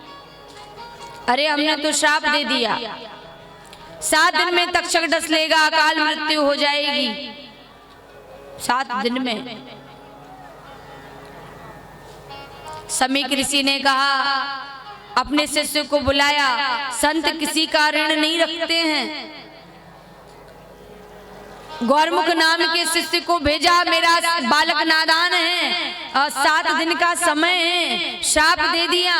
Speaker 3: अरे हमने तो श्राप दे दिया, 7 दिन में तक्षक डस लेगा, अकाल मृत्यु हो जाएगी 7 दिन में। समीक ऋषि ने कहा, अपने शिष्य को बुलाया। संत किसी का ऋण नहीं रखते हैं। गौरमुख नाम के शिष्य को भेजा, मेरा बालक नादान है और 7 दिन का समय है, श्राप दे दिया,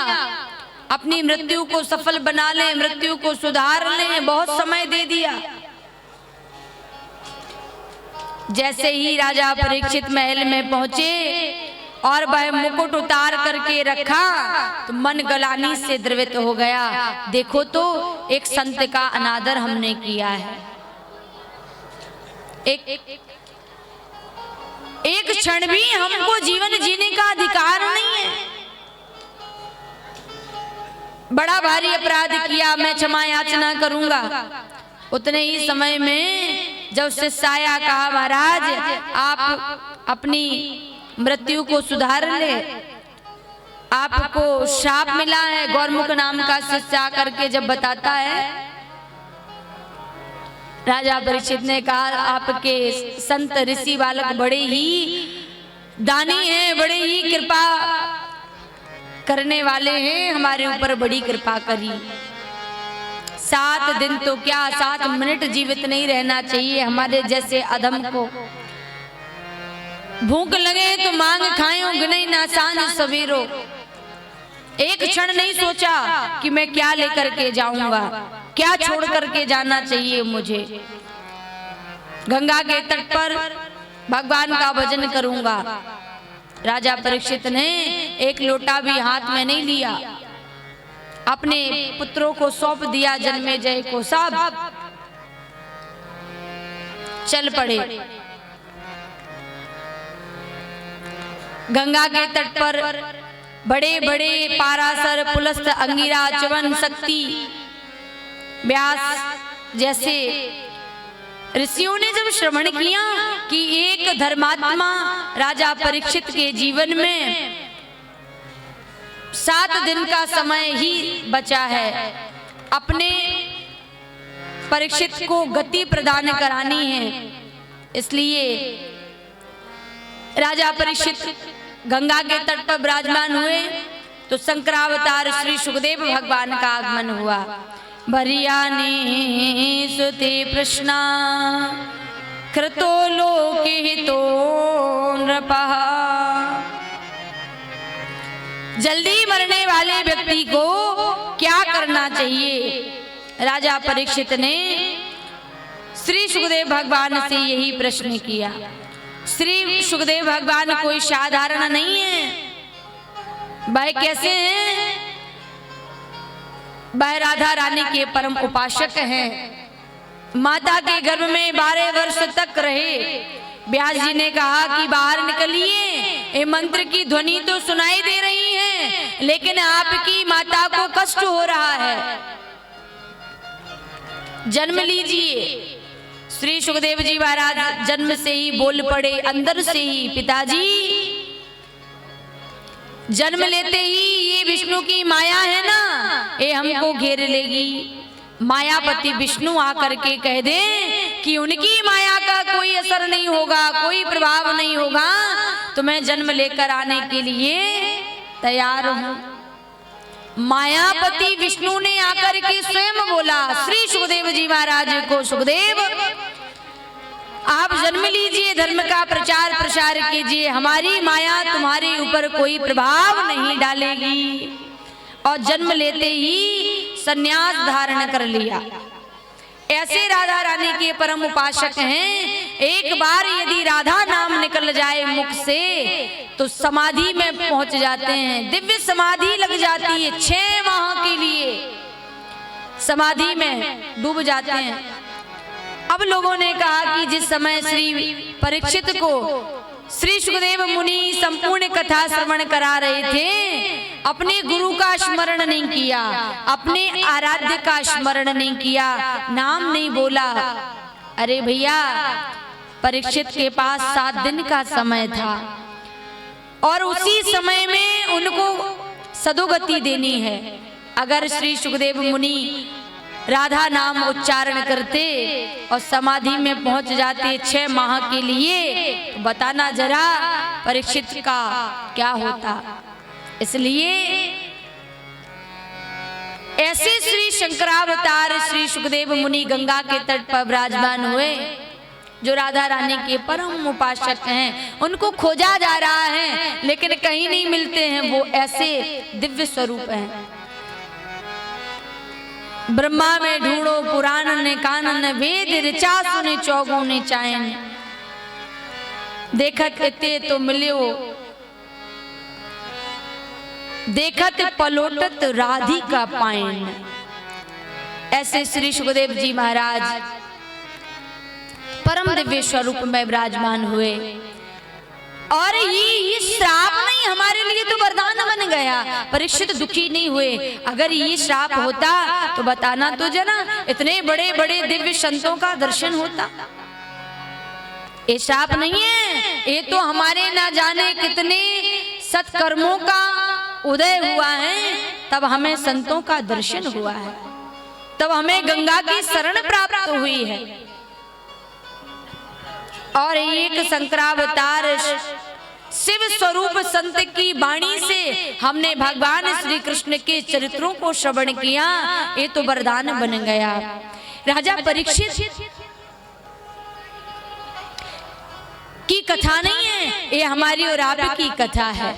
Speaker 3: अपनी मृत्यु को सफल बना ले, मृत्यु को सुधार ले, बहुत समय दे दिया। जैसे ही राजा परीक्षित महल में पहुंचे और वह मुकुट उतार करके रखा तो मन गलानी से द्रवित हो गया। देखो तो एक संत का अनादर हमने किया है। एक क्षण भी हमको जीवन जीने का अधिकार नहीं है। बड़ा भारी अपराध किया, मैं क्षमा याचना करूंगा। उतने ही समय में जब शिष्य आया, कहा महाराज आप अपनी मृत्यु को सुधार ले, आपको श्राप मिला है। गौरमुख नाम का शिष्य आकर के जब बताता है, राजा परीक्षित ने कहा आपके संत ऋषि बालक बड़े ही दानी हैं, बड़े ही कृपा करने वाले हैं, हमारे ऊपर बड़ी कृपा करी। 7 दिन तो क्या 7 मिनट जीवित नहीं रहना चाहिए हमारे जैसे अधम को। भूख लगे तो मांग खाएं, गिने ना सांझ सवेरो। एक क्षण नहीं सोचा कि मैं क्या लेकर के जाऊंगा, क्या छोड़ करके जाना चाहिए मुझे। गंगा के तट पर भगवान का भजन करूंगा। राजा परीक्षित ने एक लोटा भी हाथ में नहीं लिया, अपने पुत्रों को सौंप दिया, जन्मेजय को। सब चल पड़े। गंगा के तट पर बड़े बड़े पाराशर, पुलस्त, अंगिरा, च्यवन, शक्ति, व्यास जैसे ऋषियों ने जब श्रवण किया कि एक धर्मात्मा राजा परीक्षित के जीवन में 7 दिन का समय ही बचा है, अपने परीक्षित को गति प्रदान करानी है, इसलिए राजा परीक्षित गंगा के तट पर विराजमान हुए तो शंकरावतार श्री सुखदेव भगवान का आगमन हुआ। भरियानी सुते प्रश्ना कृतो लोके हितो नृपः। जल्दी मरने वाले व्यक्ति को क्या करना चाहिए? राजा परीक्षित ने श्री सुखदेव भगवान से यही प्रश्न किया। श्री सुखदेव भगवान कोई साधारण नहीं है। वह कैसे हैं? वह राधा रानी के परम उपासक हैं। माता के गर्भ में 12 वर्ष तक रहे। व्यास जी ने कहा कि बाहर निकलिए, ये मंत्र की ध्वनि तो सुनाई दे रही है, लेकिन आपकी माता को कष्ट हो रहा है, जन्म लीजिए। श्री सुखदेव जी महाराज जन्म से ही बोल पड़े, अंदर से ही, पिताजी जन्म लेते ही ये विष्णु की माया है ना, ये हमको घेर लेगी। मायापति विष्णु आकर के कह दे कि उनकी माया का कोई असर नहीं होगा, कोई प्रभाव नहीं होगा, तो मैं जन्म लेकर आने के लिए तैयार हूं। मायापति विष्णु ने आकर के स्वयं बोला श्री सुखदेव जी महाराज को, सुखदेव आप जन्म लीजिए, धर्म का प्रचार प्रसार कीजिए, हमारी माया तुम्हारे ऊपर कोई प्रभाव नहीं डालेगी। और जन्म लेते ही सन्यास धारण कर लिया। ऐसे राधा रानी के परम उपासक हैं। एक बार यदि राधा नाम निकल जाए मुख से तो समाधि में पहुंच जाते हैं, दिव्य समाधि लग जाती है। 6 माह के लिए समाधि में डूब जाते हैं। अब लोगों ने कहा कि जिस समय श्री परीक्षित को श्री सुखदेव मुनि संपूर्ण कथा श्रवण करा रहे थे, अपने गुरु का स्मरण नहीं किया, अपने आराध्य का स्मरण नहीं किया, नाम नहीं बोला। अरे भैया, परीक्षित के पास 7 दिन का समय था और उसी समय में उनको सदोगति देनी है। अगर श्री सुखदेव मुनि राधा नाम उच्चारण करते और समाधि में पहुंच जाते 6 माह के लिए, तो बताना जरा परीक्षित का क्या होता। इसलिए ऐसे श्री शंकरावतार श्री सुखदेव मुनि गंगा के तट पर विराजमान हुए, जो राधा रानी के परम उपासक हैं। उनको खोजा जा रहा है लेकिन कहीं नहीं मिलते हैं। वो ऐसे दिव्य स्वरूप हैं। ब्रह्मा में ढूंढो पुराण ने कानन, वेद ऋचा सुने चौगुने चायन। देखत एते तो मिलियो, देखत पलोटत राधिका पाइन। ऐसे श्री सुखदेव जी महाराज परम दिव्य स्वरूप में विराजमान हुए। और ये श्राप नहीं, हमारे लिए तो वरदान बन गया। परीक्षित दुखी नहीं हुए। अगर ये श्राप होता तो बताना तो जना, इतने बड़े बड़े दिव्य संतों का दर्शन होता। ये श्राप नहीं है, ये तो हमारे ना जाने कितने सत्कर्मों का उदय हुआ है, तब हमें संतों का दर्शन हुआ है, तब हमें गंगा की शरण प्राप्त हुई है। और एक शंकरावतार शिव स्वरूप संत की वाणी से हमने भगवान श्री कृष्ण के चरित्रों को श्रवण किया, ये तो वरदान बन गया। राजा परीक्षित की कथा नहीं है, ये हमारी और आपकी कथा है।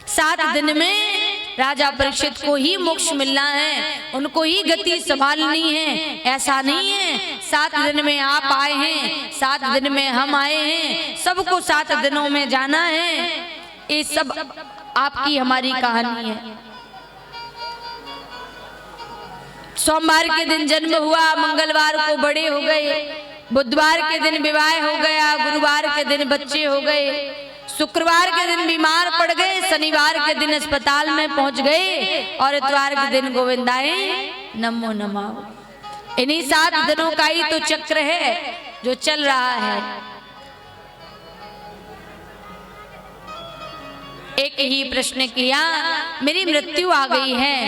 Speaker 3: 7 दिन में राजा परीक्षित को ही मोक्ष मिलना है, उनको ही गति संभालनी है, ऐसा नहीं है 7 दिन में आप आए हैं, 7 दिन में हम आए हैं, सबको 7 दिनों में जाना है। ये सब आपकी हमारी कहानी है। सोमवार के दिन जन्म हुआ, मंगलवार को बड़े हो गए, बुधवार के दिन विवाह हो गया, गुरुवार के दिन बच्चे हो गए, शुक्रवार के दिन बीमार पड़ गए, शनिवार के दिन अस्पताल में पहुंच गए, और इतवार के दिन गोविंदाए नमो नमः। इन्हीं 7 दिनों का ही तो चक्र है जो चल रहा है। एक ही प्रश्न किया, मेरी मृत्यु आ गई है,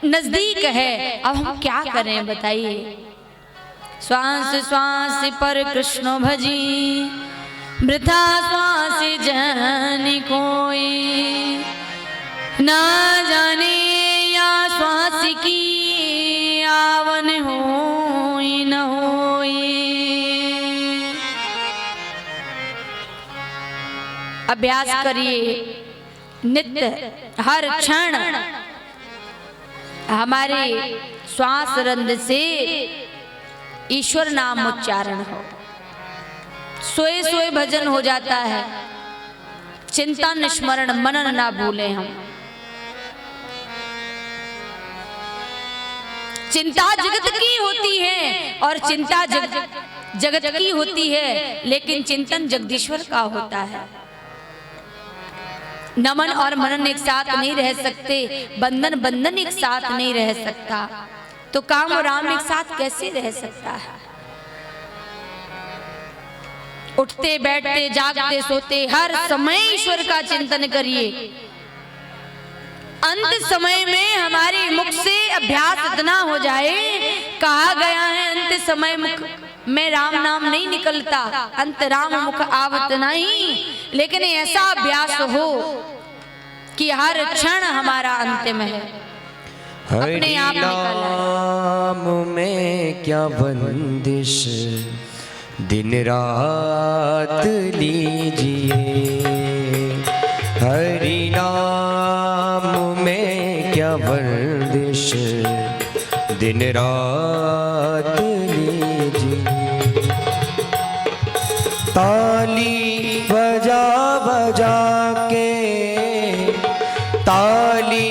Speaker 3: नजदीक है, अब हम क्या करें बताइए। श्वास श्वास पर कृष्ण भजी, वृथा श्वास जाने कोई, ना जाने या श्वास की आवन होई न होई। अभ्यास करिए नित्य, हर क्षण हमारे श्वास रंध्र से ईश्वर नाम उच्चारण हो। सोए सोए भजन हो जाता है, चिंतन स्मरण मनन ना भूले हम। चिंता जगत की होती है और चिंता जगत की होती है, लेकिन चिंतन जगदीश्वर का होता है। नमन और मनन एक साथ नहीं रह सकते, बंधन बंधन एक साथ नहीं रह सकता, तो काम और राम एक साथ कैसे रह सकता है। उठते बैठते जागते सोते हर समय ईश्वर का चिंतन करिए। अंत समय में हमारे मुख से अभ्यास इतना हो जाए, कहा गया है अंत समय मुख में राम नाम नहीं निकलता, अंत राम मुख आवत नहीं, लेकिन ऐसा अभ्यास हो कि हर क्षण हमारा अंतिम है, अपने आप निकल आए।
Speaker 1: नाम में क्या बंदिश, दिन रात लीजिए, हरि नाम में क्या बंदिश, दिन रात लीजिए। ताली बजा बजा के, ताली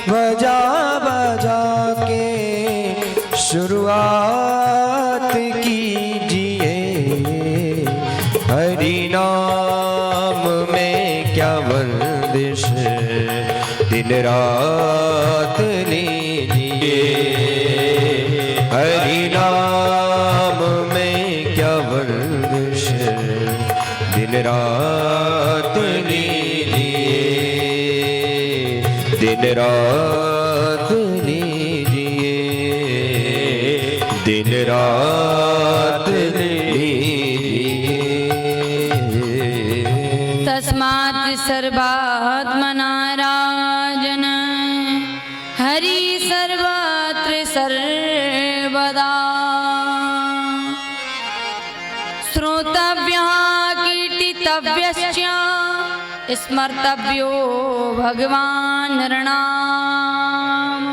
Speaker 1: बजा बजा के शुरुआत कीजिए, हरि नाम में क्या बंदिश, दिन रात लीजिए, हरि नाम में क्या बंदिश, दिन रात लीजिए, दिन रात लीजिए, दिन रात लीजिए।
Speaker 3: तस्मात् सर्वात्मना राजन, हरि सर्वत्र सर्वदा, श्रोतव्यः कीर्तितव्यश्च, स्मर्तव्यो भगवान नरनाम।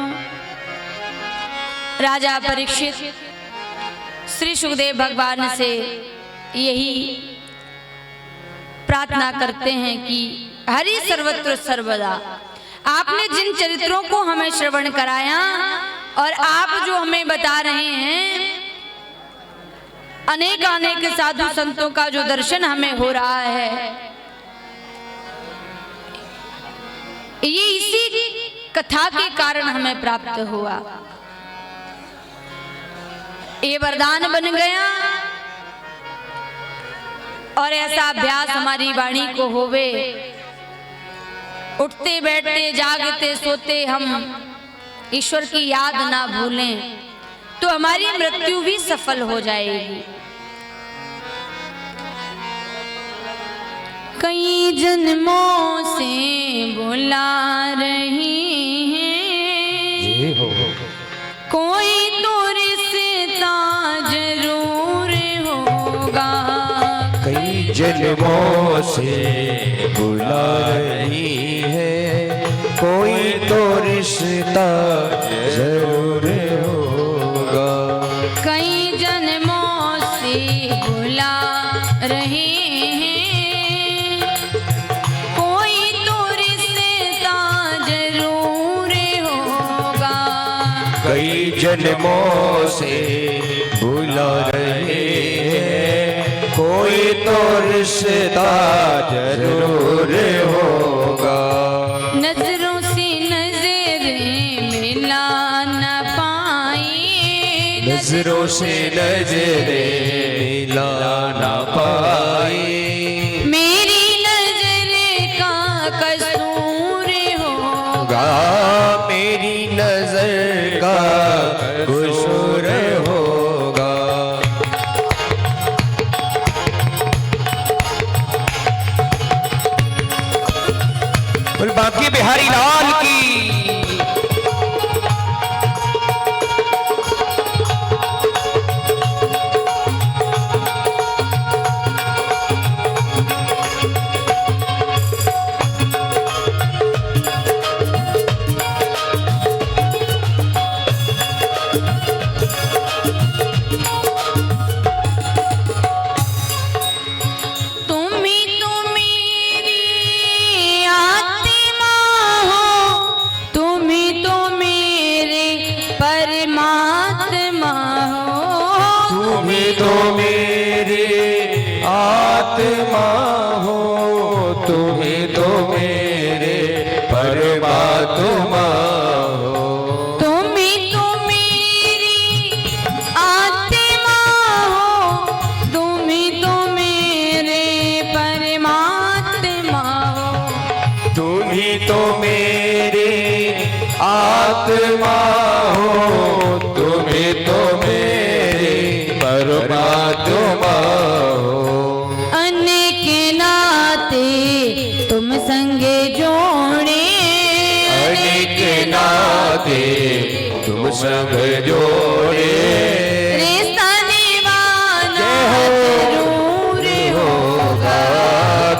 Speaker 3: राजा परीक्षित श्री सुखदेव भगवान से यही प्रार्थना करते हैं कि हरि सर्वत्र सर्वदा। आपने जिन चरित्रों को हमें श्रवण कराया और आप जो हमें बता रहे हैं, अनेक अनेक साधु संतों का जो दर्शन हमें हो रहा है, ये इसी कथा के कारण हमें प्राप्त हुआ। ये वरदान बन गया और ऐसा अभ्यास हमारी वाणी को होवे, उठते बैठते जागते सोते हम ईश्वर की याद ना भूलें तो हमारी मृत्यु भी सफल हो जाएगी। कई जन्मों से बुला रही हैं, कोई तो रिश्ता जरूर होगा।
Speaker 1: कई जन्मों से बुला रही है, कोई तो रिश्ता जरूर होगा।
Speaker 3: कई जन्मों से बुला रहे हैं, कोई तो रिश्ता जरूर होगा।
Speaker 1: कई जन्मों से बुला रहे हैं, कोई तो रिश्ता जरूर होगा।
Speaker 3: नजरों से नजरें मिला न पाई,
Speaker 1: नजरों से नजरें मिला ना पाई,
Speaker 3: मेरी नजर का कसूर होगा।
Speaker 1: मेरी नजर का कसूर होगा। बोल बांके बिहारी लाल की। तो मेरे आत्मा हो, तुम्हें तो मेरे परमात्मा हो।
Speaker 3: तुम्हें तो मेरी आत्मा हो, तुम्हें तो मेरे परमात्मा हो।
Speaker 1: तुम्हें तो मेरे आत्मा हो, तुम्हें तो मेरे परमात्मा हो।
Speaker 3: अन्य के नाते तुम संगे जोड़े,
Speaker 1: अन्य के नाते तुम संग जोड़े,
Speaker 3: रिश्ता निभाना जरूर होगा।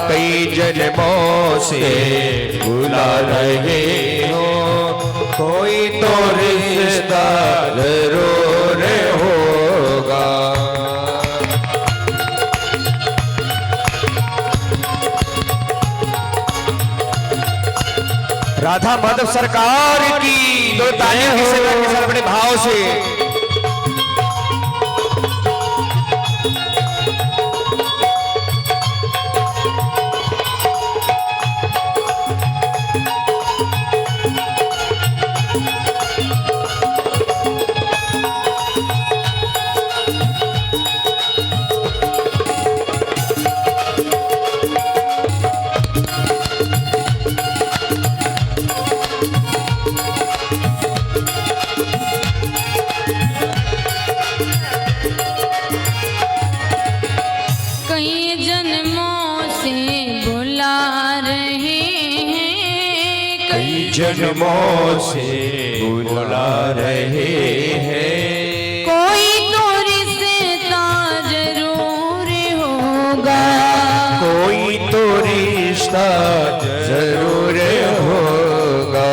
Speaker 1: कई जन्मों से बुला रहे हो, कोई तो रिश्ता जरूर होगा। राधा माधव सरकार की दो तालियों की सेवा के साथ बड़े भाव से।
Speaker 3: कई जन्मों से बुला रहे हैं,
Speaker 1: कई जन्मों से बुला रहे हैं,
Speaker 3: कोई तो रिश्ता जरूर होगा।
Speaker 1: कोई तो रिश्ता जरूर होगा।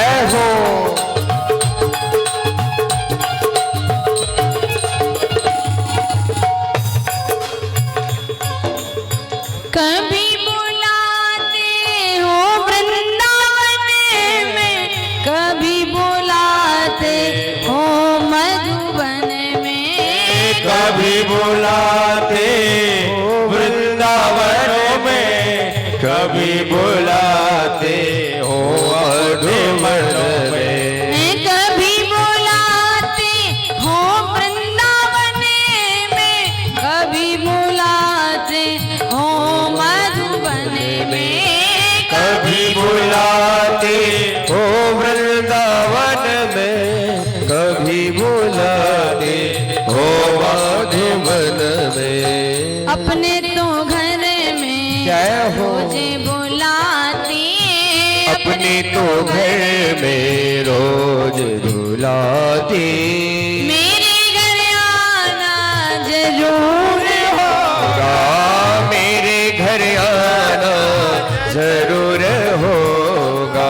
Speaker 1: जय हो।
Speaker 3: कभी बुलाते हो वृंदावन में, कभी बुलाते हो मधुबन में,
Speaker 1: कभी बुलाते हो वृंदावन में, कभी बुलाते हो मधुबन में,
Speaker 3: कभी बुलाते हो वृंदावन में, कभी बुलाते हो मधुबन में,
Speaker 1: कभी बुलाते हो वृंदावन में, कभी बुलाते हो मधुबन में।
Speaker 3: अपने तो घर में
Speaker 1: जय हो।
Speaker 3: मुझे बुलाती,
Speaker 1: अपने तो घर में रोज बुलाती,
Speaker 3: मेरे घर आना जरूर
Speaker 1: होगा, मेरे घर आना जरूर होगा।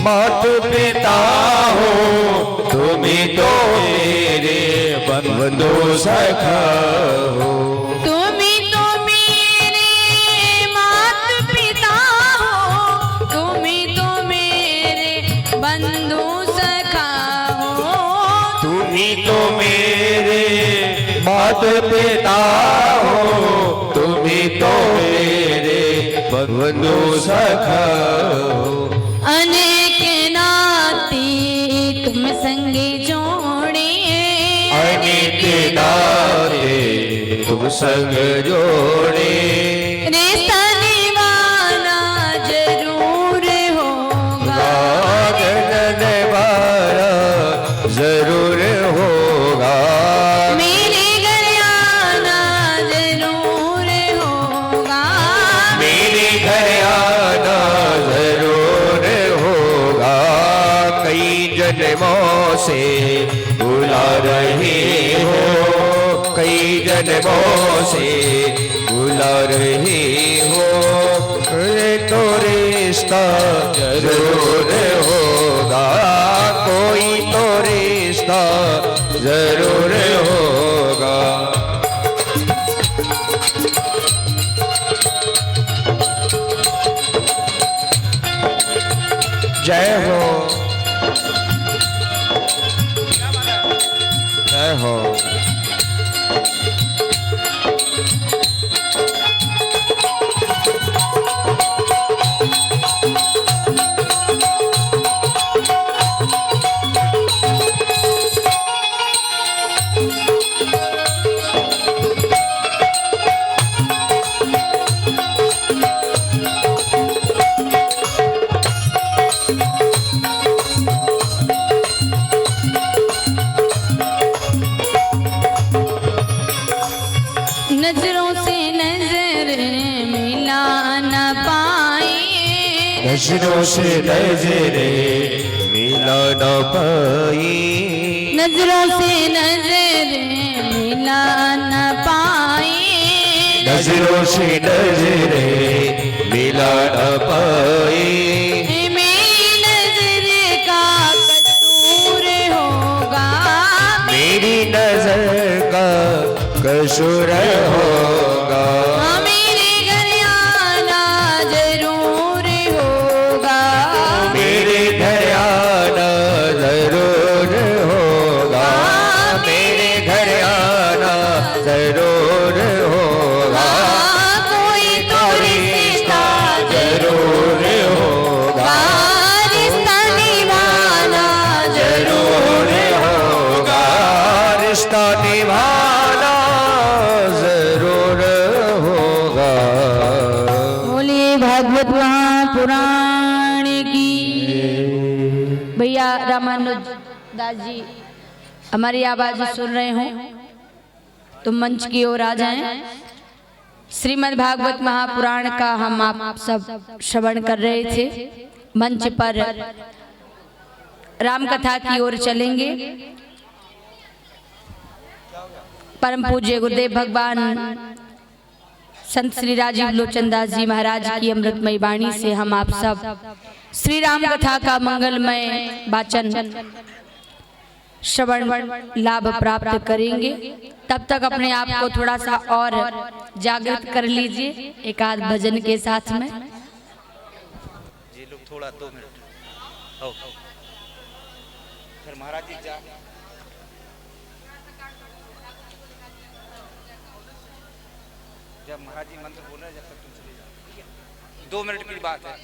Speaker 1: मात पिता हो, तुम्हें तो मेरे बंधु सखा हो।
Speaker 3: तुम्ही तो मेरे मात पिता हो, तुम्ही तो मेरे बंधु सखा हो।
Speaker 1: तुम्ही तो मेरे मात पिता हो, तुम्ही तो मेरे बंधु सखा हो।
Speaker 3: अनेक नाती तुम संगे जोड़े,
Speaker 1: अनेक नाते तुम संग जोड़े,
Speaker 3: रिश्ता निभाना जरूर होगा,
Speaker 1: निभाना जरूर होगा।
Speaker 3: मेरे घर आना जरूर होगा,
Speaker 1: मेरे घर आना जरूर होगा। कई जन्मों से बुला रहे हो, कई जन्मों से बुला रहे हो। तो रिश्ता जरूर होगा, कोई तो रिश्ता जरूर होगा। जय हो, जय हो।
Speaker 3: नजरों से नजर मिला न पाए,
Speaker 1: नजरों से नजरे मिला न पाई,
Speaker 3: नजरों से नजर मिला न पाए,
Speaker 1: नजरों से नजरे मिला न पाई।
Speaker 3: मेरी नजर का कसूर होगा,
Speaker 1: मेरी नजर का कसूर होगा।
Speaker 3: मेरे घर आना जरूर होगा,
Speaker 1: मेरे घर आना जरूर होगा, मेरे घर आना जरूर होगा।
Speaker 3: महाराज जी हमारी आवाज सुन रहे हो तो मंच की ओर आ जाएं। श्रीमद् भागवत महापुराण का हम आप सब श्रवण कर रहे थे। मंच पर राम कथा की ओर चलेंगे। परम पूज्य गुरुदेव भगवान संत श्री राजीव लोचन दास जी महाराज की अमृतमयी वाणी से हम आप सब श्री राम कथा का मंगलमय वाचन श्रवण लाभ प्राप्त करेंगे। तब तक अपने आप को थोड़ा सा और जागृत कर लीजिए एक आध भजन के साथ में।
Speaker 4: जी लोग थोड़ा 2 मिनट आओ। फिर महाराज जी जा जब महाराज जी मंत्र बोल रहे हैं जब तक तुम चले जाओ, ठीक है? 2 मिनट की बात है।